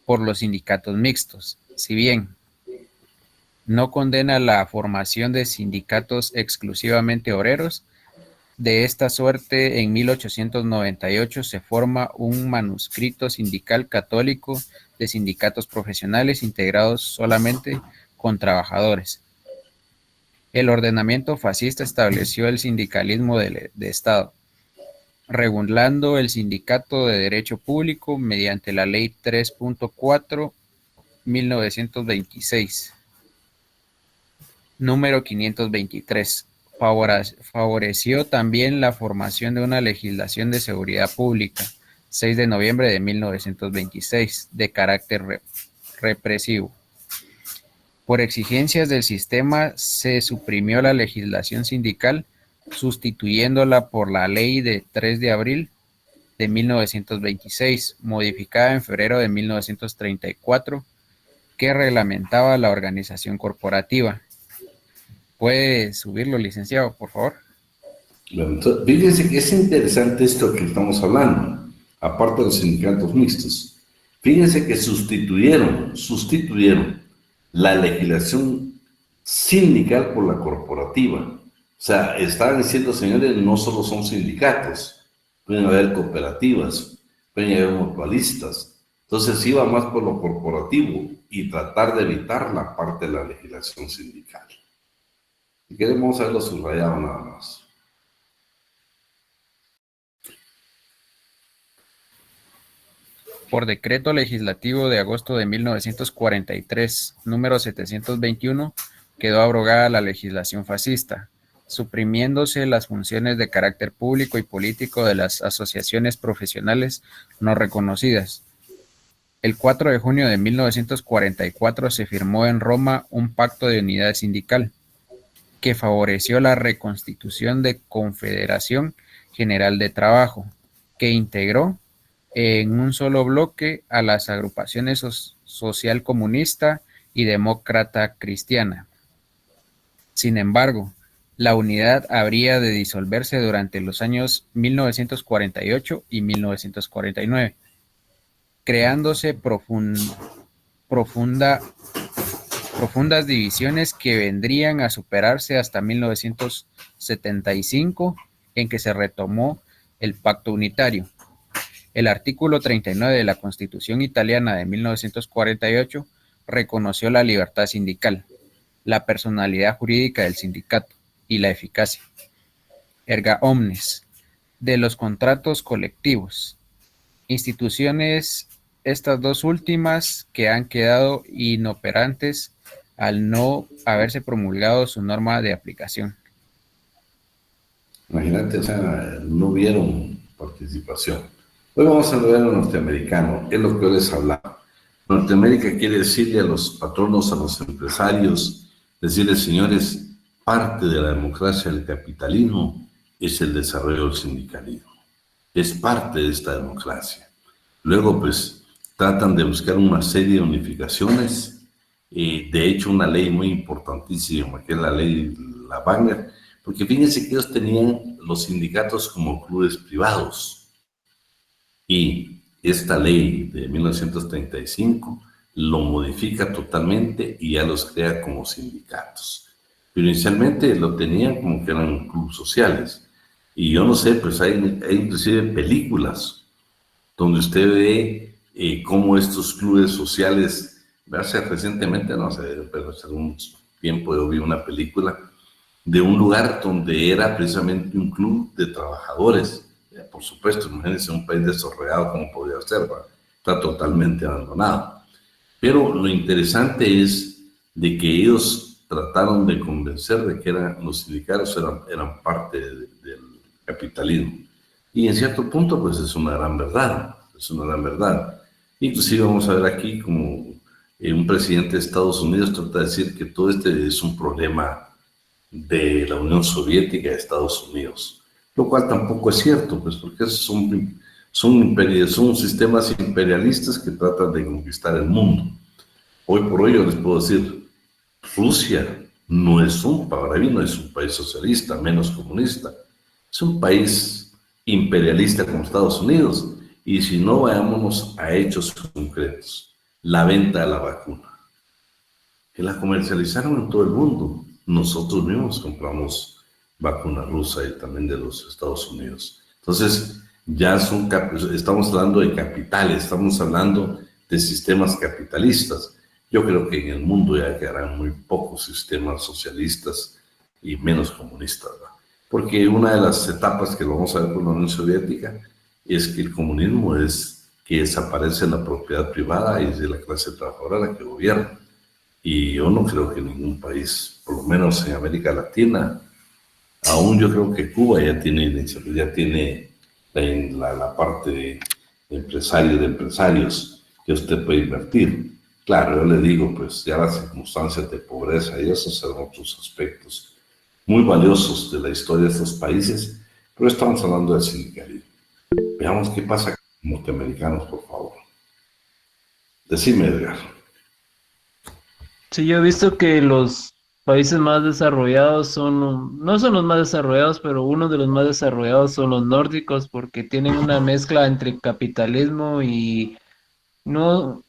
Speaker 10: por los sindicatos mixtos, si bien no condena la formación de sindicatos exclusivamente obreros. De esta suerte, en 1898 se forma un manuscrito sindical católico de sindicatos profesionales integrados solamente con trabajadores. El ordenamiento fascista estableció el sindicalismo de Estado, regulando el sindicato de derecho público mediante la Ley 3.4, 1926, número 523. Favoreció también la formación de una legislación de seguridad pública, 6 de noviembre de 1926, de carácter represivo. Por exigencias del sistema se suprimió la legislación sindical, sustituyéndola por la Ley de 3 de abril de 1926, modificada en febrero de 1934, que reglamentaba la organización corporativa. ¿Puede subirlo, licenciado, por favor?
Speaker 1: Bueno, entonces, fíjense que es interesante esto que estamos hablando, aparte de los sindicatos mixtos. Fíjense que sustituyeron la legislación sindical por la corporativa. O sea, estaban diciendo, señores, no solo son sindicatos, pueden haber cooperativas, pueden haber mutualistas. Entonces iba más por lo corporativo y tratar de evitar la parte de la legislación sindical. Si queremos haberlo subrayado nada más.
Speaker 10: Por decreto legislativo de agosto de 1943, número 721, quedó abrogada la legislación fascista, suprimiéndose las funciones de carácter público y político de las asociaciones profesionales no reconocidas. El 4 de junio de 1944 se firmó en Roma un pacto de unidad sindical, que favoreció la reconstitución de Confederación General de Trabajo, que integró en un solo bloque a las agrupaciones social comunista y demócrata cristiana. Sin embargo, la unidad habría de disolverse durante los años 1948 y 1949, creándose profundas divisiones que vendrían a superarse hasta 1975, en que se retomó el pacto unitario. El artículo 39 de la Constitución italiana de 1948 reconoció la libertad sindical, la personalidad jurídica del sindicato y la eficacia, erga omnes, de los contratos colectivos, instituciones estas dos últimas que han quedado inoperantes al no haberse promulgado su norma de aplicación.
Speaker 1: Imagínate, o sea, no hubieron participación. Hoy vamos a ver a lo norteamericano, es lo que yo les hablaba. Norteamérica quiere decirle a los patronos, a los empresarios, decirles, señores, parte de la democracia del capitalismo es el desarrollo del sindicalismo. Es parte de esta democracia. Luego, pues, tratan de buscar una serie de unificaciones. De hecho, una ley muy importantísima, que es la ley La Wagner, porque fíjense que ellos tenían los sindicatos como clubes privados. Y esta ley de 1935 lo modifica totalmente y ya los crea como sindicatos. Pero inicialmente lo tenían como que eran clubes sociales. Y yo no sé, pues hay inclusive películas donde usted ve cómo estos clubes sociales, hace recientemente, no sé, pero hace un tiempo yo vi una película de un lugar donde era precisamente un club de trabajadores. Por supuesto, imagínense un país desarrollado como podría ser, ¿va? Está totalmente abandonado. Pero lo interesante es de que ellos trataron de convencer de que los sindicatos eran parte del capitalismo. Y en cierto punto, pues es una gran verdad, es una gran verdad. Inclusive vamos a ver aquí como un presidente de Estados Unidos trata de decir que todo este es un problema de la Unión Soviética de Estados Unidos, lo cual tampoco es cierto, pues porque son sistemas imperialistas que tratan de conquistar el mundo. Hoy por hoy yo les puedo decir, Rusia no es para mí no es un país socialista, menos comunista, es un país imperialista como Estados Unidos, y si no, vayámonos a hechos concretos, la venta de la vacuna, que la comercializaron en todo el mundo. Nosotros mismos compramos vacuna rusa y también de los Estados Unidos. Entonces, ya estamos hablando de capitales, estamos hablando de sistemas capitalistas. Yo creo que en el mundo ya quedarán muy pocos sistemas socialistas y menos comunistas, ¿verdad? Porque una de las etapas que vamos a ver con la Unión Soviética es que el comunismo es que desaparece la propiedad privada y es de la clase trabajadora la que gobierna. Y yo no creo que ningún país, por lo menos en América Latina, aún yo creo que Cuba ya tiene la parte de empresarios que usted puede invertir. Claro, yo le digo, pues ya las circunstancias de pobreza y esos son otros aspectos muy valiosos de la historia de estos países, pero estamos hablando del sindicalismo. Veamos qué pasa con los norteamericanos, por favor. Decime, Edgar.
Speaker 11: Sí, yo he visto que los países más desarrollados no son los más desarrollados, pero uno de los más desarrollados son los nórdicos, porque tienen una mezcla entre capitalismo y no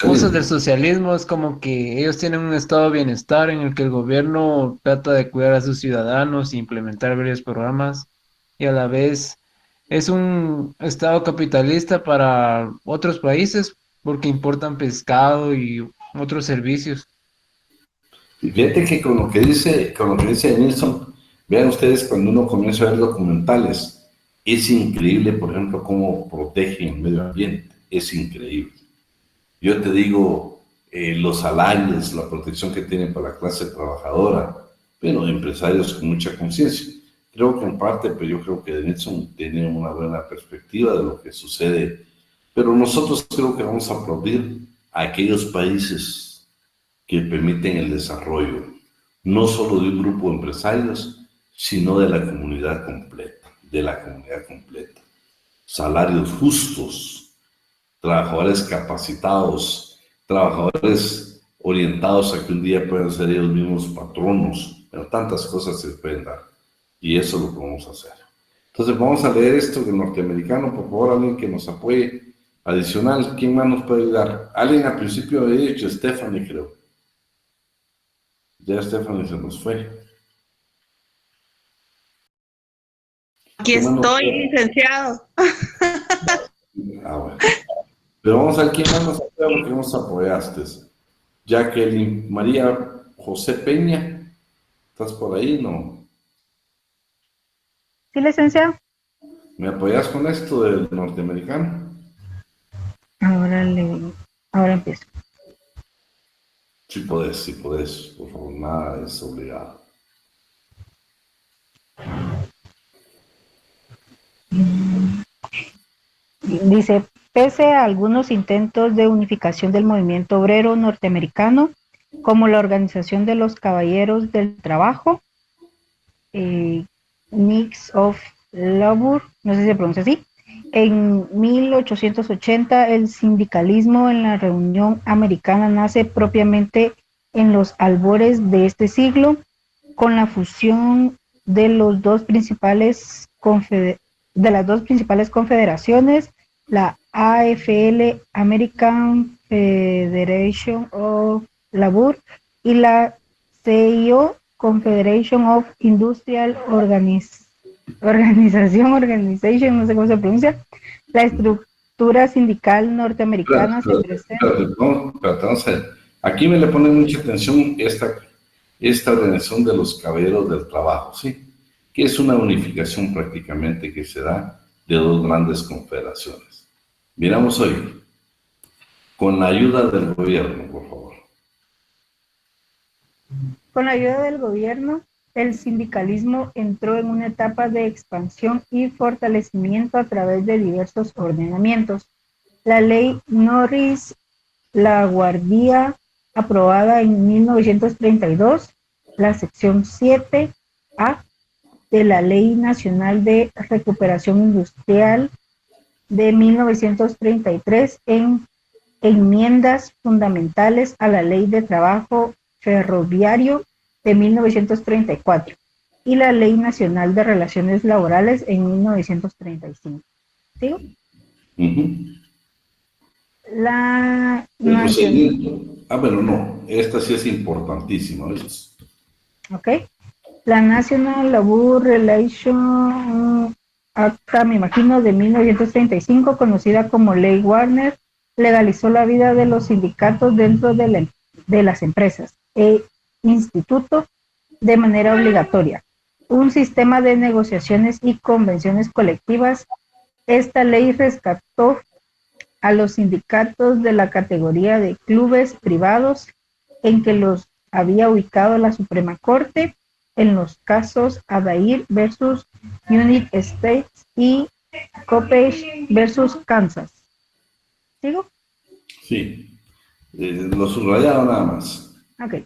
Speaker 11: cosas del socialismo. Es como que ellos tienen un estado de bienestar en el que el gobierno trata de cuidar a sus ciudadanos e implementar varios programas, y a la vez es un estado capitalista para otros países porque importan pescado y otros servicios.
Speaker 1: Y fíjate que con lo que dice Nilsson, vean ustedes cuando uno comienza a ver documentales, es increíble, por ejemplo, cómo protegen el medio ambiente, es increíble. Yo te digo, los salarios, la protección que tienen para la clase trabajadora, pero empresarios con mucha conciencia. Creo que en parte, pero yo creo que Nilsson tiene una buena perspectiva de lo que sucede, pero nosotros creo que vamos a aplaudir a aquellos países que permiten el desarrollo, no solo de un grupo de empresarios, sino de la comunidad completa, salarios justos, trabajadores capacitados, trabajadores orientados a que un día puedan ser ellos mismos patronos, pero tantas cosas se pueden dar, y eso es lo que vamos a hacer. Entonces vamos a leer esto del norteamericano, por favor, alguien que nos apoye. Adicional, ¿quién más nos puede ayudar? Alguien al principio había dicho, Stephanie, creo. Ya Stephanie se nos fue.
Speaker 2: Aquí estoy, licenciado.
Speaker 1: Bueno. Pero vamos a ver quién más nos apoya, porque nos apoyaste. Jacqueline María José Peña, ¿estás por ahí? No.
Speaker 12: Sí, licenciado.
Speaker 1: ¿Me apoyas con esto del norteamericano?
Speaker 12: Ahora empiezo.
Speaker 1: Sí podés, por favor, nada es obligado.
Speaker 12: Dice, pese a algunos intentos de unificación del movimiento obrero norteamericano, como la Organización de los Caballeros del Trabajo, Knights of Labor, no sé si se pronuncia así, en 1880 el sindicalismo en la Reunión Americana nace propiamente en los albores de este siglo, con la fusión de las dos principales confederaciones, la AFL, American Federation of Labor, y la CIO, Confederation of Industrial Organization, no sé cómo se pronuncia. La estructura sindical norteamericana se presenta.
Speaker 1: Vamos a ver. Aquí me le pone mucha atención esta organización de los caballeros del trabajo, ¿sí? Que es una unificación prácticamente que se da de dos grandes confederaciones. Miramos hoy, con la ayuda del gobierno, por favor.
Speaker 12: Con la ayuda del gobierno, el sindicalismo entró en una etapa de expansión y fortalecimiento a través de diversos ordenamientos. La ley Norris-LaGuardia, aprobada en 1932, la sección 7A de la Ley Nacional de Recuperación Industrial de 1933, en enmiendas fundamentales a la Ley de Trabajo Ferroviario de 1934 y la Ley Nacional de Relaciones Laborales en 1935. ¿Sí? La
Speaker 1: bueno, no, esta sí es importantísima, ¿ves?
Speaker 12: Ok. La National Labor Relations Acta, me imagino, de 1935, conocida como Ley Warner, legalizó la vida de los sindicatos dentro de las empresas e instituto de manera obligatoria. Un sistema de negociaciones y convenciones colectivas. Esta ley rescató a los sindicatos de la categoría de clubes privados en que los había ubicado la Suprema Corte en los casos Adair versus United States y Coppage versus Kansas. ¿Sigo?
Speaker 1: Sí, lo subrayado nada más.
Speaker 12: Ok.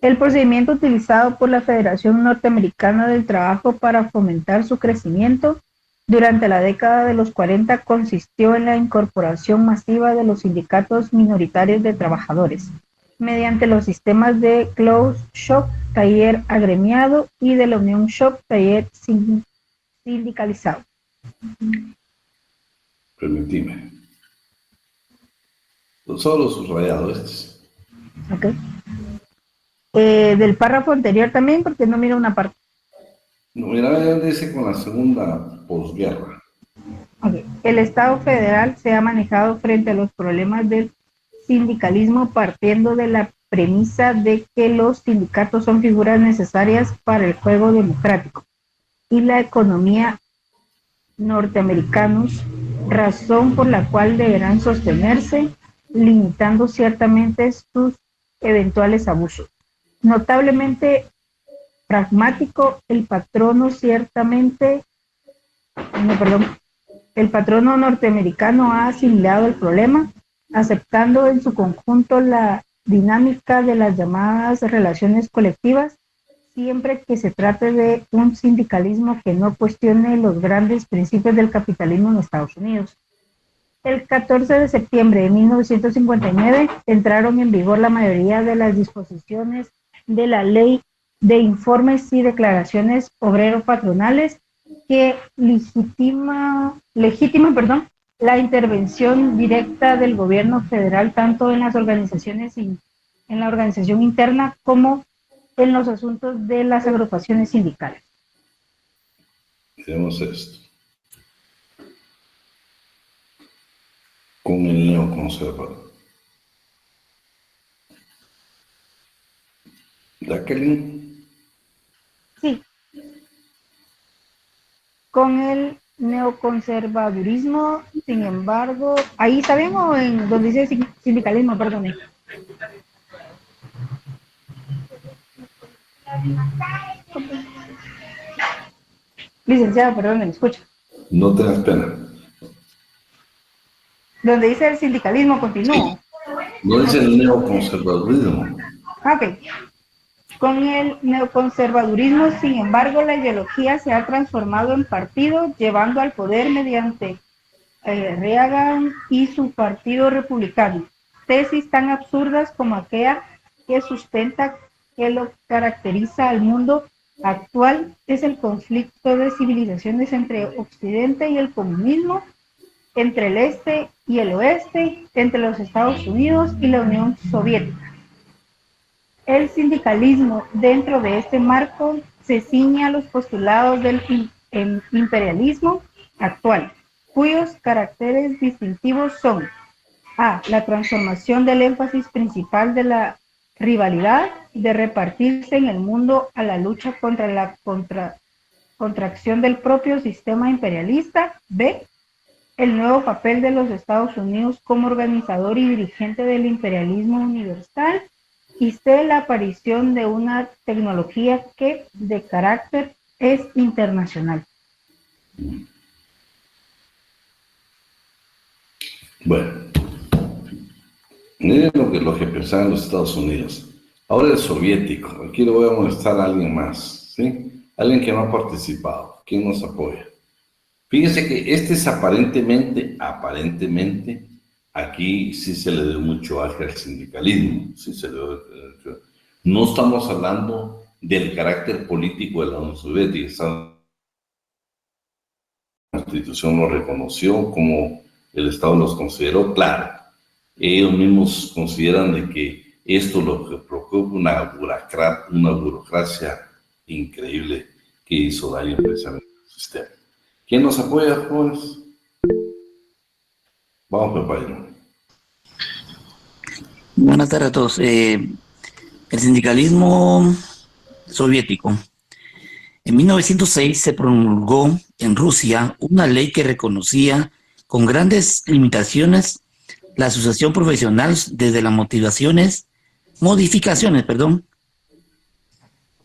Speaker 12: El procedimiento utilizado por la Federación Norteamericana del Trabajo para fomentar su crecimiento durante la década de los 40 consistió en la incorporación masiva de los sindicatos minoritarios de trabajadores, mediante los sistemas de Closed Shop, taller agremiado, y de la Unión Shop, taller sindicalizado.
Speaker 1: Permitime. Solo subrayado estos.
Speaker 12: Ok. Del párrafo anterior también, porque no mira una parte.
Speaker 1: No, mira, dice con la segunda posguerra.
Speaker 12: Okay. El Estado federal se ha manejado frente a los problemas del sindicalismo partiendo de la premisa de que los sindicatos son figuras necesarias para el juego democrático y la economía norteamericanos, razón por la cual deberán sostenerse, limitando ciertamente sus eventuales abusos. Notablemente pragmático, el patrono norteamericano ha asimilado el problema, aceptando en su conjunto la dinámica de las llamadas relaciones colectivas, siempre que se trate de un sindicalismo que no cuestione los grandes principios del capitalismo en Estados Unidos. El 14 de septiembre de 1959 entraron en vigor la mayoría de las disposiciones de la Ley de Informes y Declaraciones Obrero-Patronales que legitima la intervención directa del gobierno federal tanto en las organizaciones en la organización interna como en los asuntos de las agrupaciones sindicales.
Speaker 1: Hacemos esto. Con el neoconservador. Jacqueline.
Speaker 12: Sí. Con el neoconservadurismo, sin embargo, ahí está bien, o en donde dice sindicalismo, perdón. Licenciado, perdón, me escucha.
Speaker 1: No tengas pena.
Speaker 12: Donde dice el sindicalismo, continúo.
Speaker 1: No dice el neoconservadurismo.
Speaker 12: Ok. Con el neoconservadurismo, sin embargo, la ideología se ha transformado en partido, llevando al poder mediante Reagan y su partido republicano. Tesis tan absurdas como aquella que sustenta que lo que caracteriza al mundo actual es el conflicto de civilizaciones entre Occidente y el comunismo, entre el este y el oeste, entre los Estados Unidos y la Unión Soviética. El sindicalismo dentro de este marco se ciñe a los postulados del imperialismo actual, cuyos caracteres distintivos son: A. La transformación del énfasis principal de la rivalidad de repartirse en el mundo a la lucha contra la contracción del propio sistema imperialista. B. El nuevo papel de los Estados Unidos como organizador y dirigente del imperialismo universal. Y C. La aparición de una tecnología que de carácter es internacional.
Speaker 1: Bueno, miren lo que pensaban los Estados Unidos. Ahora es soviético. Aquí le voy a molestar a alguien más, ¿sí? Alguien que no ha participado. ¿Quién nos apoya? Fíjense que este es aparentemente, aquí sí se le dio mucho auge al sindicalismo. Sí se le dio, no estamos hablando del carácter político de la Unión Soviética. La Constitución lo reconoció como el Estado los consideró, claro. Ellos mismos consideran de que esto lo que preocupa una burocracia increíble que hizo daño precisamente al sistema. ¿Quién nos apoya, jóvenes? Vamos, Pepaino.
Speaker 3: Buenas tardes a todos. El sindicalismo soviético. En 1906 se promulgó en Rusia una ley que reconocía con grandes limitaciones la asociación profesional desde las modificaciones,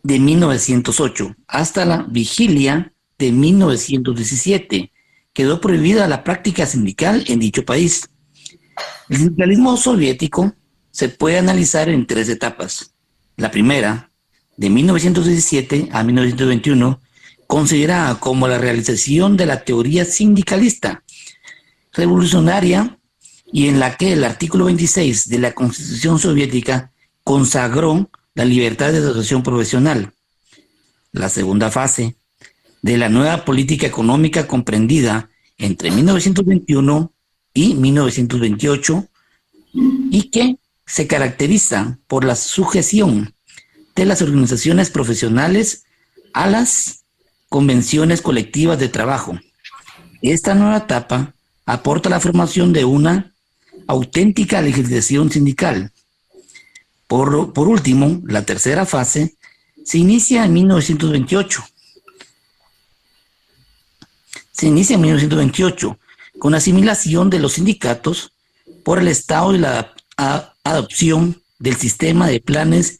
Speaker 3: de 1908 hasta la vigilia de 1917. Quedó prohibida la práctica sindical en dicho país. El sindicalismo soviético se puede analizar en 3 etapas. La primera, de 1917 a 1921, considerada como la realización de la teoría sindicalista revolucionaria y en la que el artículo 26 de la Constitución soviética consagró la libertad de asociación profesional. La segunda fase, de la nueva política económica comprendida entre 1921 y 1928 y que se caracteriza por la sujeción de las organizaciones profesionales a las convenciones colectivas de trabajo. Esta nueva etapa aporta la formación de una auténtica legislación sindical. Por último, la tercera fase se inicia en 1928. Con la asimilación de los sindicatos por el Estado y la adopción del sistema de planes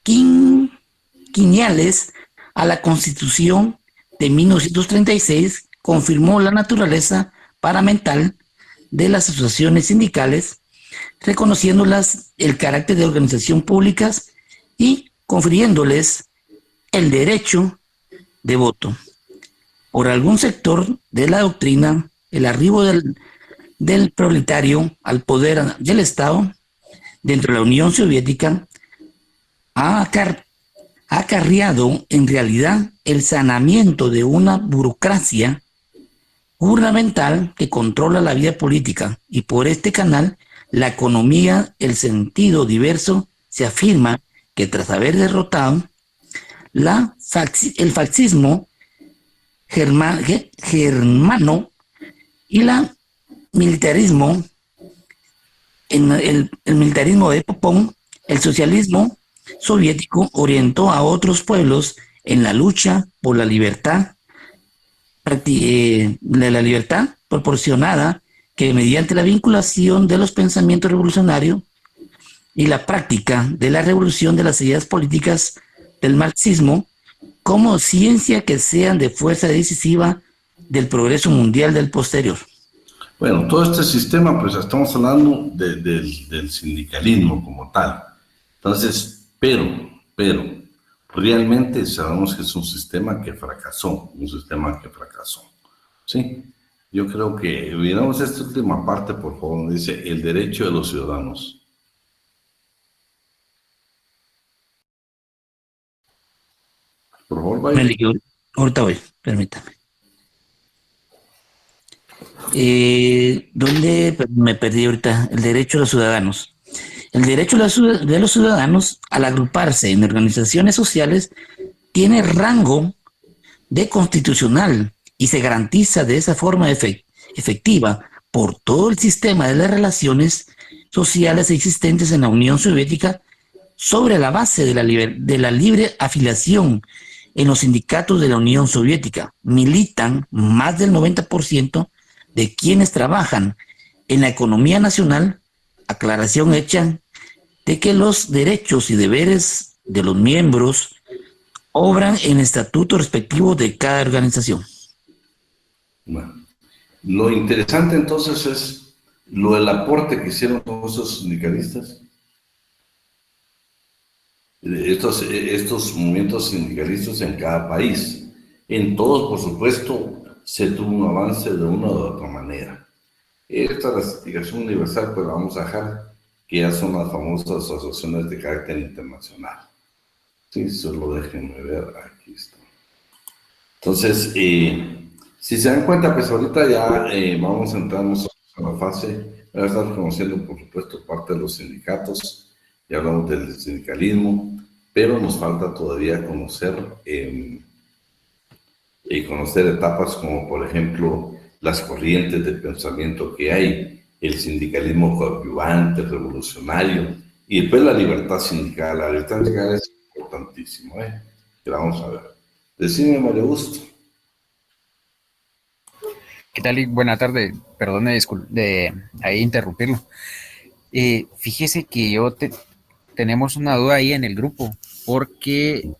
Speaker 3: quinquenales a la Constitución de 1936, confirmó la naturaleza paramental de las asociaciones sindicales, reconociéndolas el carácter de organización públicas y confiriéndoles el derecho de voto. Por algún sector de la doctrina, el arribo del proletario al poder del Estado dentro de la Unión Soviética ha acarreado en realidad el saneamiento de una burocracia gubernamental que controla la vida política, y por este canal la economía, el sentido diverso, se afirma que tras haber derrotado el fascismo germano y el militarismo de Popón, el socialismo soviético orientó a otros pueblos en la lucha por la libertad, proporcionada que mediante la vinculación de los pensamientos revolucionarios y la práctica de la revolución de las ideas políticas del marxismo como ciencia que sean de fuerza decisiva del progreso mundial del posterior.
Speaker 1: Bueno, todo este sistema, pues estamos hablando del sindicalismo como tal. Entonces, pero, realmente sabemos que es un sistema que fracasó, ¿sí? Yo creo que, miramos esta última parte, por favor, dice, el derecho de los ciudadanos. Por favor, vaya.
Speaker 3: Ahorita voy, permítame. ¿Dónde me perdí ahorita? El derecho de los ciudadanos. El derecho de los ciudadanos al agruparse en organizaciones sociales tiene rango de constitucional y se garantiza de esa forma efectiva por todo el sistema de las relaciones sociales existentes en la Unión Soviética sobre la base de la libre afiliación en los sindicatos de la Unión Soviética. Militan más del 90% de quienes trabajan en la economía nacional, aclaración hecha de que los derechos y deberes de los miembros obran en el estatuto respectivo de cada organización.
Speaker 1: Bueno, lo interesante entonces es lo del aporte que hicieron todos esos sindicalistas. Estos movimientos sindicalistas en cada país. En todos, por supuesto, se tuvo un avance de una u otra manera. Esta es la certificación universal, pues la vamos a dejar, que ya son las famosas asociaciones de carácter internacional. Sí, solo déjenme ver, aquí está. Entonces, si se dan cuenta, pues ahorita ya vamos a entrar nosotros a la fase, voy a estar conociendo, por supuesto, parte de los sindicatos, ya hablamos del sindicalismo, pero nos falta todavía conocer etapas como, por ejemplo, las corrientes de pensamiento que hay, el sindicalismo coadyuvante, revolucionario, y después la libertad sindical. La libertad sindical es importantísimo, que la vamos a ver. Decime, María Augusto.
Speaker 10: ¿Qué tal? Y buena tarde. Perdone de ahí interrumpirlo. Fíjese que tenemos una duda ahí en el grupo, porque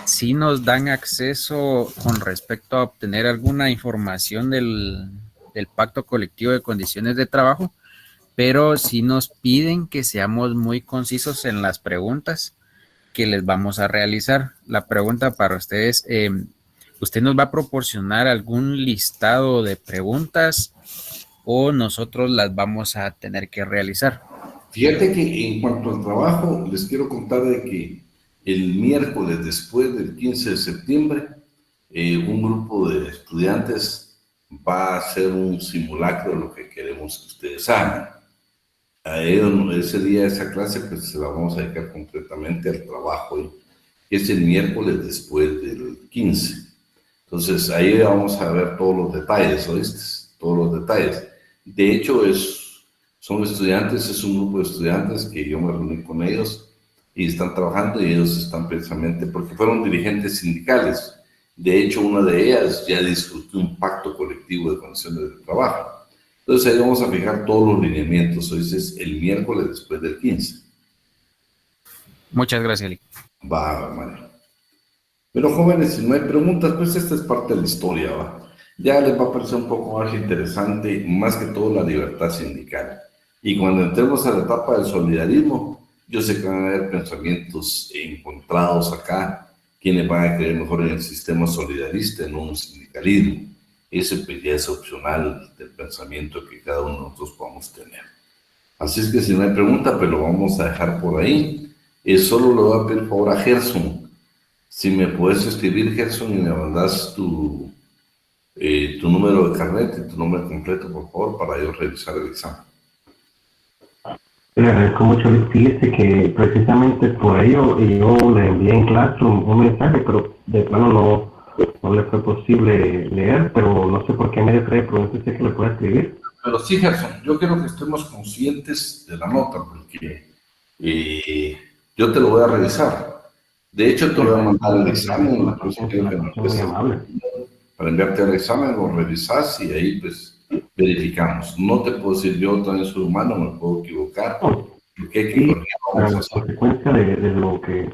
Speaker 10: sí nos dan acceso con respecto a obtener alguna información del Pacto Colectivo de Condiciones de Trabajo, pero sí nos piden que seamos muy concisos en las preguntas que les vamos a realizar. La pregunta para ustedes, ¿usted nos va a proporcionar algún listado de preguntas o nosotros las vamos a tener que realizar?
Speaker 1: Fíjate que en cuanto al trabajo, les quiero contar de que el miércoles después del 15 de septiembre, un grupo de estudiantes va a hacer un simulacro de lo que queremos que ustedes hagan. A ellos, ese día, esa clase, pues se la vamos a dedicar completamente al trabajo, que es el miércoles después del 15. Entonces, ahí vamos a ver todos los detalles, ¿oíste? Todos los detalles. De hecho, son estudiantes, es un grupo de estudiantes que yo me reuní con ellos y están trabajando, y ellos están precisamente, porque fueron dirigentes sindicales. De hecho, una de ellas ya discutió un pacto colectivo de condiciones de trabajo. Entonces ahí vamos a fijar todos los lineamientos. Hoy es el miércoles después del 15.
Speaker 10: Muchas gracias, Eli.
Speaker 1: Va, Mario. Pero jóvenes, si no hay preguntas, pues esta es parte de la historia, ¿va? Ya les va a parecer un poco más interesante, más que todo la libertad sindical. Y cuando entremos a la etapa del solidarismo, yo sé que van a haber pensamientos encontrados acá, quienes van a creer mejor en el sistema solidarista, en un sindicalismo. Ese pues ya es opcional del pensamiento que cada uno de nosotros podamos tener. Así es que si no hay pregunta, pues lo vamos a dejar por ahí. Solo le voy a pedir favor a Gerson. Si me puedes escribir, Gerson, y me mandas tu número de carnet y tu nombre completo, por favor, para yo revisar el examen.
Speaker 5: Le agradezco mucho, Luis. Fíjese que precisamente por ello yo le envié en clase un mensaje, pero de plano no le fue posible leer, pero no sé por qué me distrae, pero no sé que le pueda escribir.
Speaker 1: Pero sí, Gerson, yo quiero que estemos conscientes de la nota, porque yo te lo voy a revisar. De hecho, te voy a mandar el examen, para enviarte el examen, lo revisas y ahí pues verificamos. No te puedo decir, yo también soy humano, me puedo equivocar. Porque hay que
Speaker 5: a consecuencia de lo que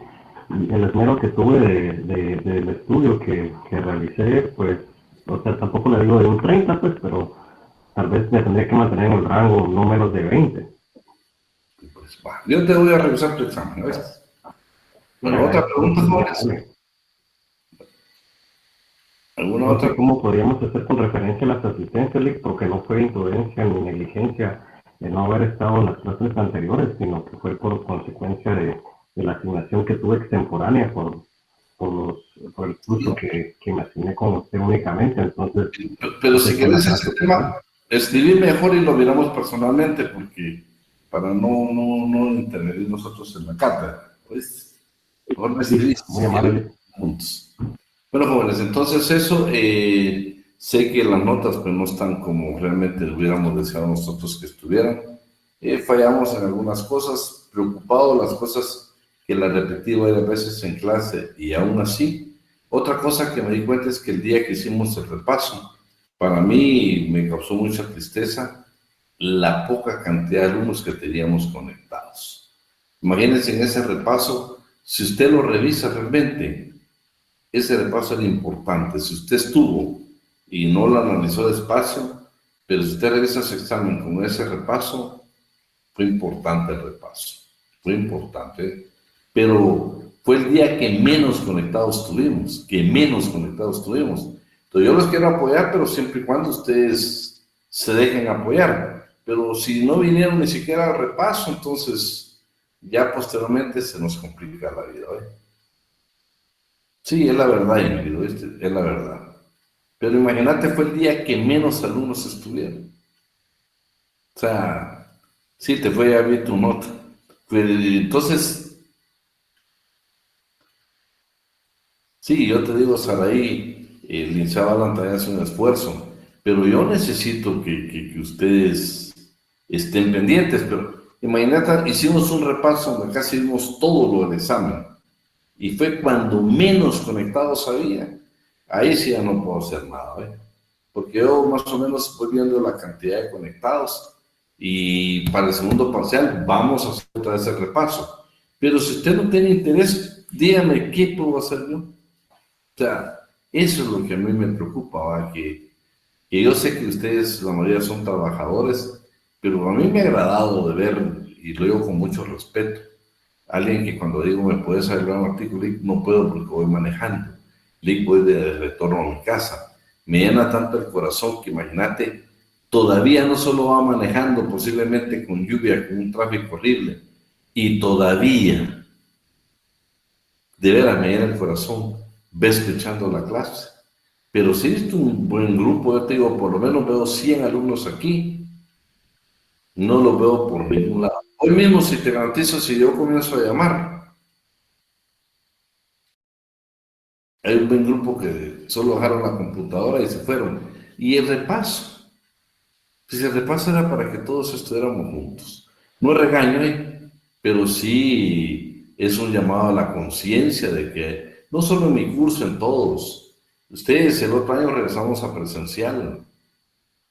Speaker 5: el esmero que tuve del estudio que realicé, pues, o sea, tampoco le digo de un 30, pues, pero tal vez me tendría que mantener en el rango no menos de 20.
Speaker 1: Pues va, yo te voy a revisar tu examen, ¿ves? Bueno, otra pregunta, Jorge. ¿Alguna otra?
Speaker 5: ¿Cómo podríamos hacer con referencia a las asistencias, Lick? Porque no fue imprudencia ni negligencia de no haber estado en las clases anteriores, sino que fue por consecuencia de la asignación que tuve extemporánea por por el curso que me asigné con usted únicamente, entonces...
Speaker 1: Pero si quieres ese tema, escribir mejor y lo miramos personalmente, porque para no intervenir nosotros en la cátedra, pues, mejor me escribís
Speaker 5: muy amable
Speaker 1: juntos. Bueno, jóvenes, entonces eso, sé que las notas pues no están como realmente hubiéramos deseado nosotros que estuvieran. Fallamos en algunas cosas, preocupados las cosas que las repetí varias veces en clase y aún así. Otra cosa que me di cuenta es que el día que hicimos el repaso, para mí me causó mucha tristeza la poca cantidad de alumnos que teníamos conectados. Imagínense en ese repaso, si usted lo revisa realmente, ese repaso era importante. Si usted estuvo y no lo analizó despacio, pero si usted revisa ese examen con ese repaso, fue importante el repaso, fue importante, pero fue el día que menos conectados tuvimos, Entonces yo los quiero apoyar, pero siempre y cuando ustedes se dejen apoyar. Pero si no vinieron ni siquiera al repaso, entonces ya posteriormente se nos complica la vida, ¿eh? Sí, es la verdad, Emilio, es la verdad. Pero imagínate, fue el día que menos alumnos estuvieron. O sea, sí, te fue a ver tu nota. Pero, entonces, sí, yo te digo, Saraí, el Linchabalan también hace un esfuerzo, pero yo necesito que ustedes estén pendientes. Pero imagínate, hicimos un repaso donde casi vimos todo lo del examen, y fue cuando menos conectados había. Ahí sí ya no puedo hacer nada, ¿eh? Porque yo más o menos voy viendo la cantidad de conectados, y para el segundo parcial vamos a hacer otra vez el repaso. Pero si usted no tiene interés, dígame qué puedo hacer yo. O sea, eso es lo que a mí me preocupa, ¿va? Que yo sé que ustedes, la mayoría son trabajadores, pero a mí me ha agradado de ver, y lo digo con mucho respeto, alguien que cuando digo me puedes arreglar un artículo, no puedo porque voy manejando, voy de retorno a mi casa. Me llena tanto el corazón que imagínate, todavía no solo va manejando, posiblemente con lluvia, con un tráfico horrible, y todavía, de veras me llena el corazón, ve escuchando la clase. Pero si es un buen grupo, yo te digo, por lo menos veo 100 alumnos aquí, no lo veo por ningún lado. Hoy mismo, si te garantizo, si yo comienzo a llamar, hay un buen grupo que solo dejaron la computadora y se fueron. Y el repaso, pues el repaso era para que todos estuviéramos juntos. No es regaño, pero sí es un llamado a la conciencia de que, no solo en mi curso, en todos, ustedes el otro año regresamos a presencial,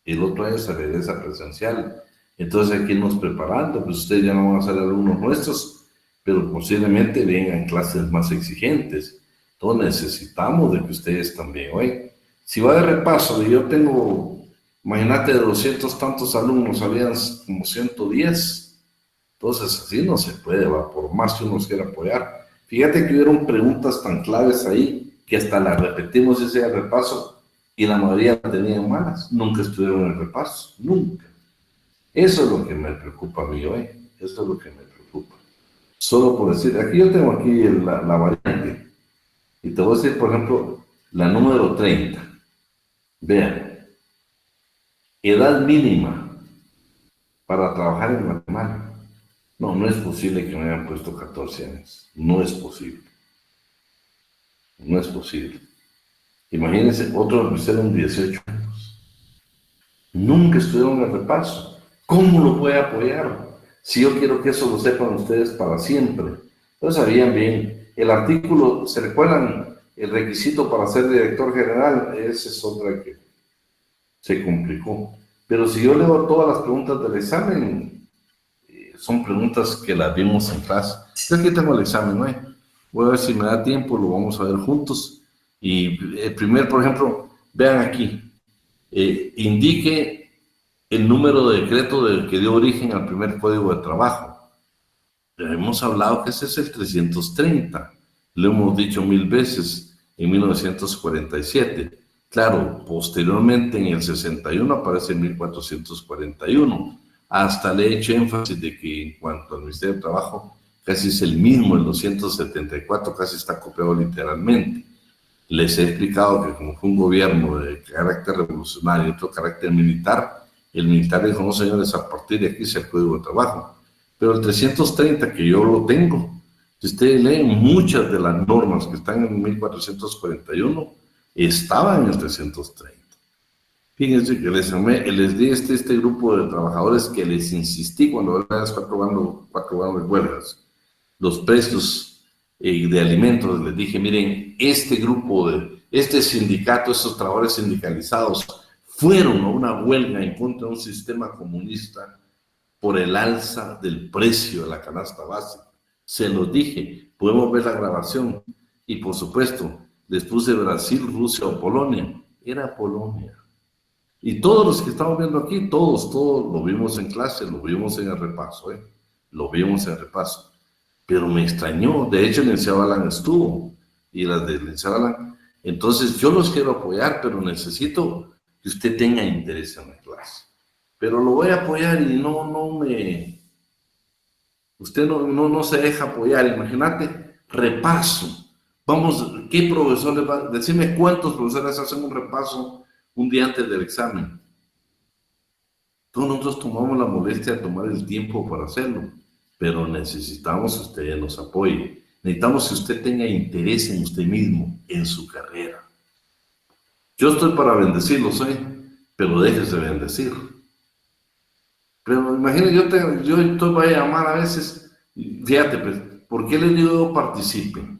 Speaker 1: el otro año se regresa a presencial. Entonces hay que irnos preparando, pues ustedes ya no van a ser alumnos nuestros, pero posiblemente vengan clases más exigentes. Entonces necesitamos de que ustedes también, oye, si va de repaso y yo tengo, imagínate, de 200 tantos alumnos, habían como 110, entonces así no se puede, va, por más que uno quiera apoyar. Fíjate que hubieron preguntas tan claves ahí, que hasta las repetimos ese repaso, y la mayoría tenían malas, nunca estuvieron en el repaso, nunca. Eso es lo que me preocupa a mí hoy, eso es lo que me preocupa. Solo por decir, aquí yo tengo aquí la variante, y te voy a decir, por ejemplo, la número 30. Vean, edad mínima para trabajar en Guatemala. No, no es posible que me hayan puesto 14 años, no es posible. No es posible. Imagínense, otros me hicieron 18 años. Nunca estuvieron en el repaso. ¿Cómo lo voy a apoyar? Si yo quiero que eso lo sepan ustedes para siempre. Entonces sabían bien, el artículo, ¿se recuerdan el requisito para ser director general? Esa es otra que se complicó. Pero si yo leo todas las preguntas del examen, son preguntas que las vimos en clase. Yo aquí tengo el examen, ¿no? Voy a ver si me da tiempo, lo vamos a ver juntos. Y el primer, por ejemplo, vean aquí, indique el número de decreto que dio origen al primer código de trabajo. Hemos hablado que ese es el 330, lo hemos dicho 1000 veces, en 1947. Claro, posteriormente en el 61 aparece en 1441. Hasta le he hecho énfasis de que en cuanto al Ministerio de Trabajo, casi es el mismo, el 274 casi está copiado literalmente. Les he explicado que como fue un gobierno de carácter revolucionario y otro carácter militar, el militar dijo, no señores, a partir de aquí es el Código de Trabajo. Pero el 330, que yo lo tengo, si ustedes leen, muchas de las normas que están en 1441 estaban en el 330. Fíjense que les di este grupo de trabajadores que les insistí cuando eran las cuatro bandos de huelgas, los precios de alimentos, les dije, miren, este sindicato, estos trabajadores sindicalizados, fueron a una huelga en contra de un sistema comunista por el alza del precio de la canasta básica. Se los dije, podemos ver la grabación. Y por supuesto, les puse Brasil, Rusia o Polonia. Era Polonia. Y todos los que estamos viendo aquí, todos lo vimos en clase, lo vimos en el repaso, lo vimos en el repaso. Pero me extrañó, de hecho el licenciado Alan estuvo, y las del licenciado Alan. Entonces yo los quiero apoyar, pero necesito que usted tenga interés en la clase. Pero lo voy a apoyar y usted no se deja apoyar. Imagínate, repaso. Vamos, ¿qué profesor le va? Decime cuántos profesores hacen un repaso un día antes del examen. Todos nosotros tomamos la molestia de tomar el tiempo para hacerlo, pero necesitamos que usted nos apoye. Necesitamos que usted tenga interés en usted mismo, en su carrera. Yo estoy para bendecirlos, pero déjese de bendecir. Pero imagínate, yo voy a llamar a veces, fíjate, pues, ¿por qué les digo participen?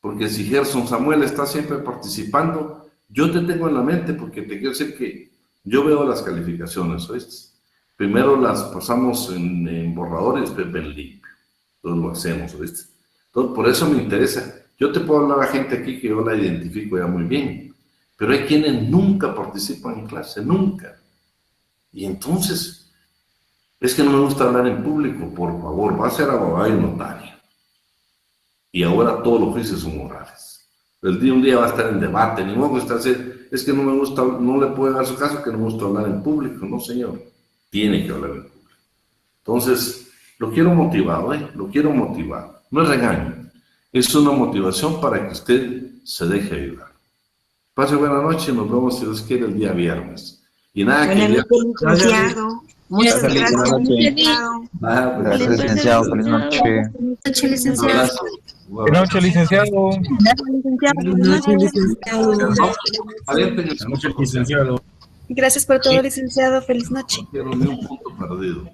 Speaker 1: Porque si Gerson Samuel está siempre participando, yo te tengo en la mente, porque te quiero decir que yo veo las calificaciones, ¿oíste? Primero las pasamos en borrador y después ven limpio. Entonces lo hacemos, ¿oíste? Entonces, por eso me interesa. Yo te puedo hablar a gente aquí que yo la identifico ya muy bien, pero hay quienes nunca participan en clase, nunca. Y entonces, es que no me gusta hablar en público, por favor, va a ser abogado y notario. Y ahora todos los juicios son orales. Un día va a estar en debate, ni modo que está hacer, es que no me gusta, no le puede dar su caso que no me gusta hablar en público, no señor, tiene que hablar en público. Entonces, lo quiero motivado, lo quiero motivar, no es regaño, es una motivación para que usted se deje ayudar. Pase buena noche, nos vemos si Dios quiere el día viernes. Y nada, que ya...
Speaker 13: Muchas gracias,
Speaker 1: licenciado.
Speaker 14: Gracias, licenciado. Feliz noche.
Speaker 13: Buenas noches, licenciado.
Speaker 14: Buenas noches, licenciado.
Speaker 13: Gracias por todo, licenciado. Feliz noche.
Speaker 1: No quiero ni un punto perdido.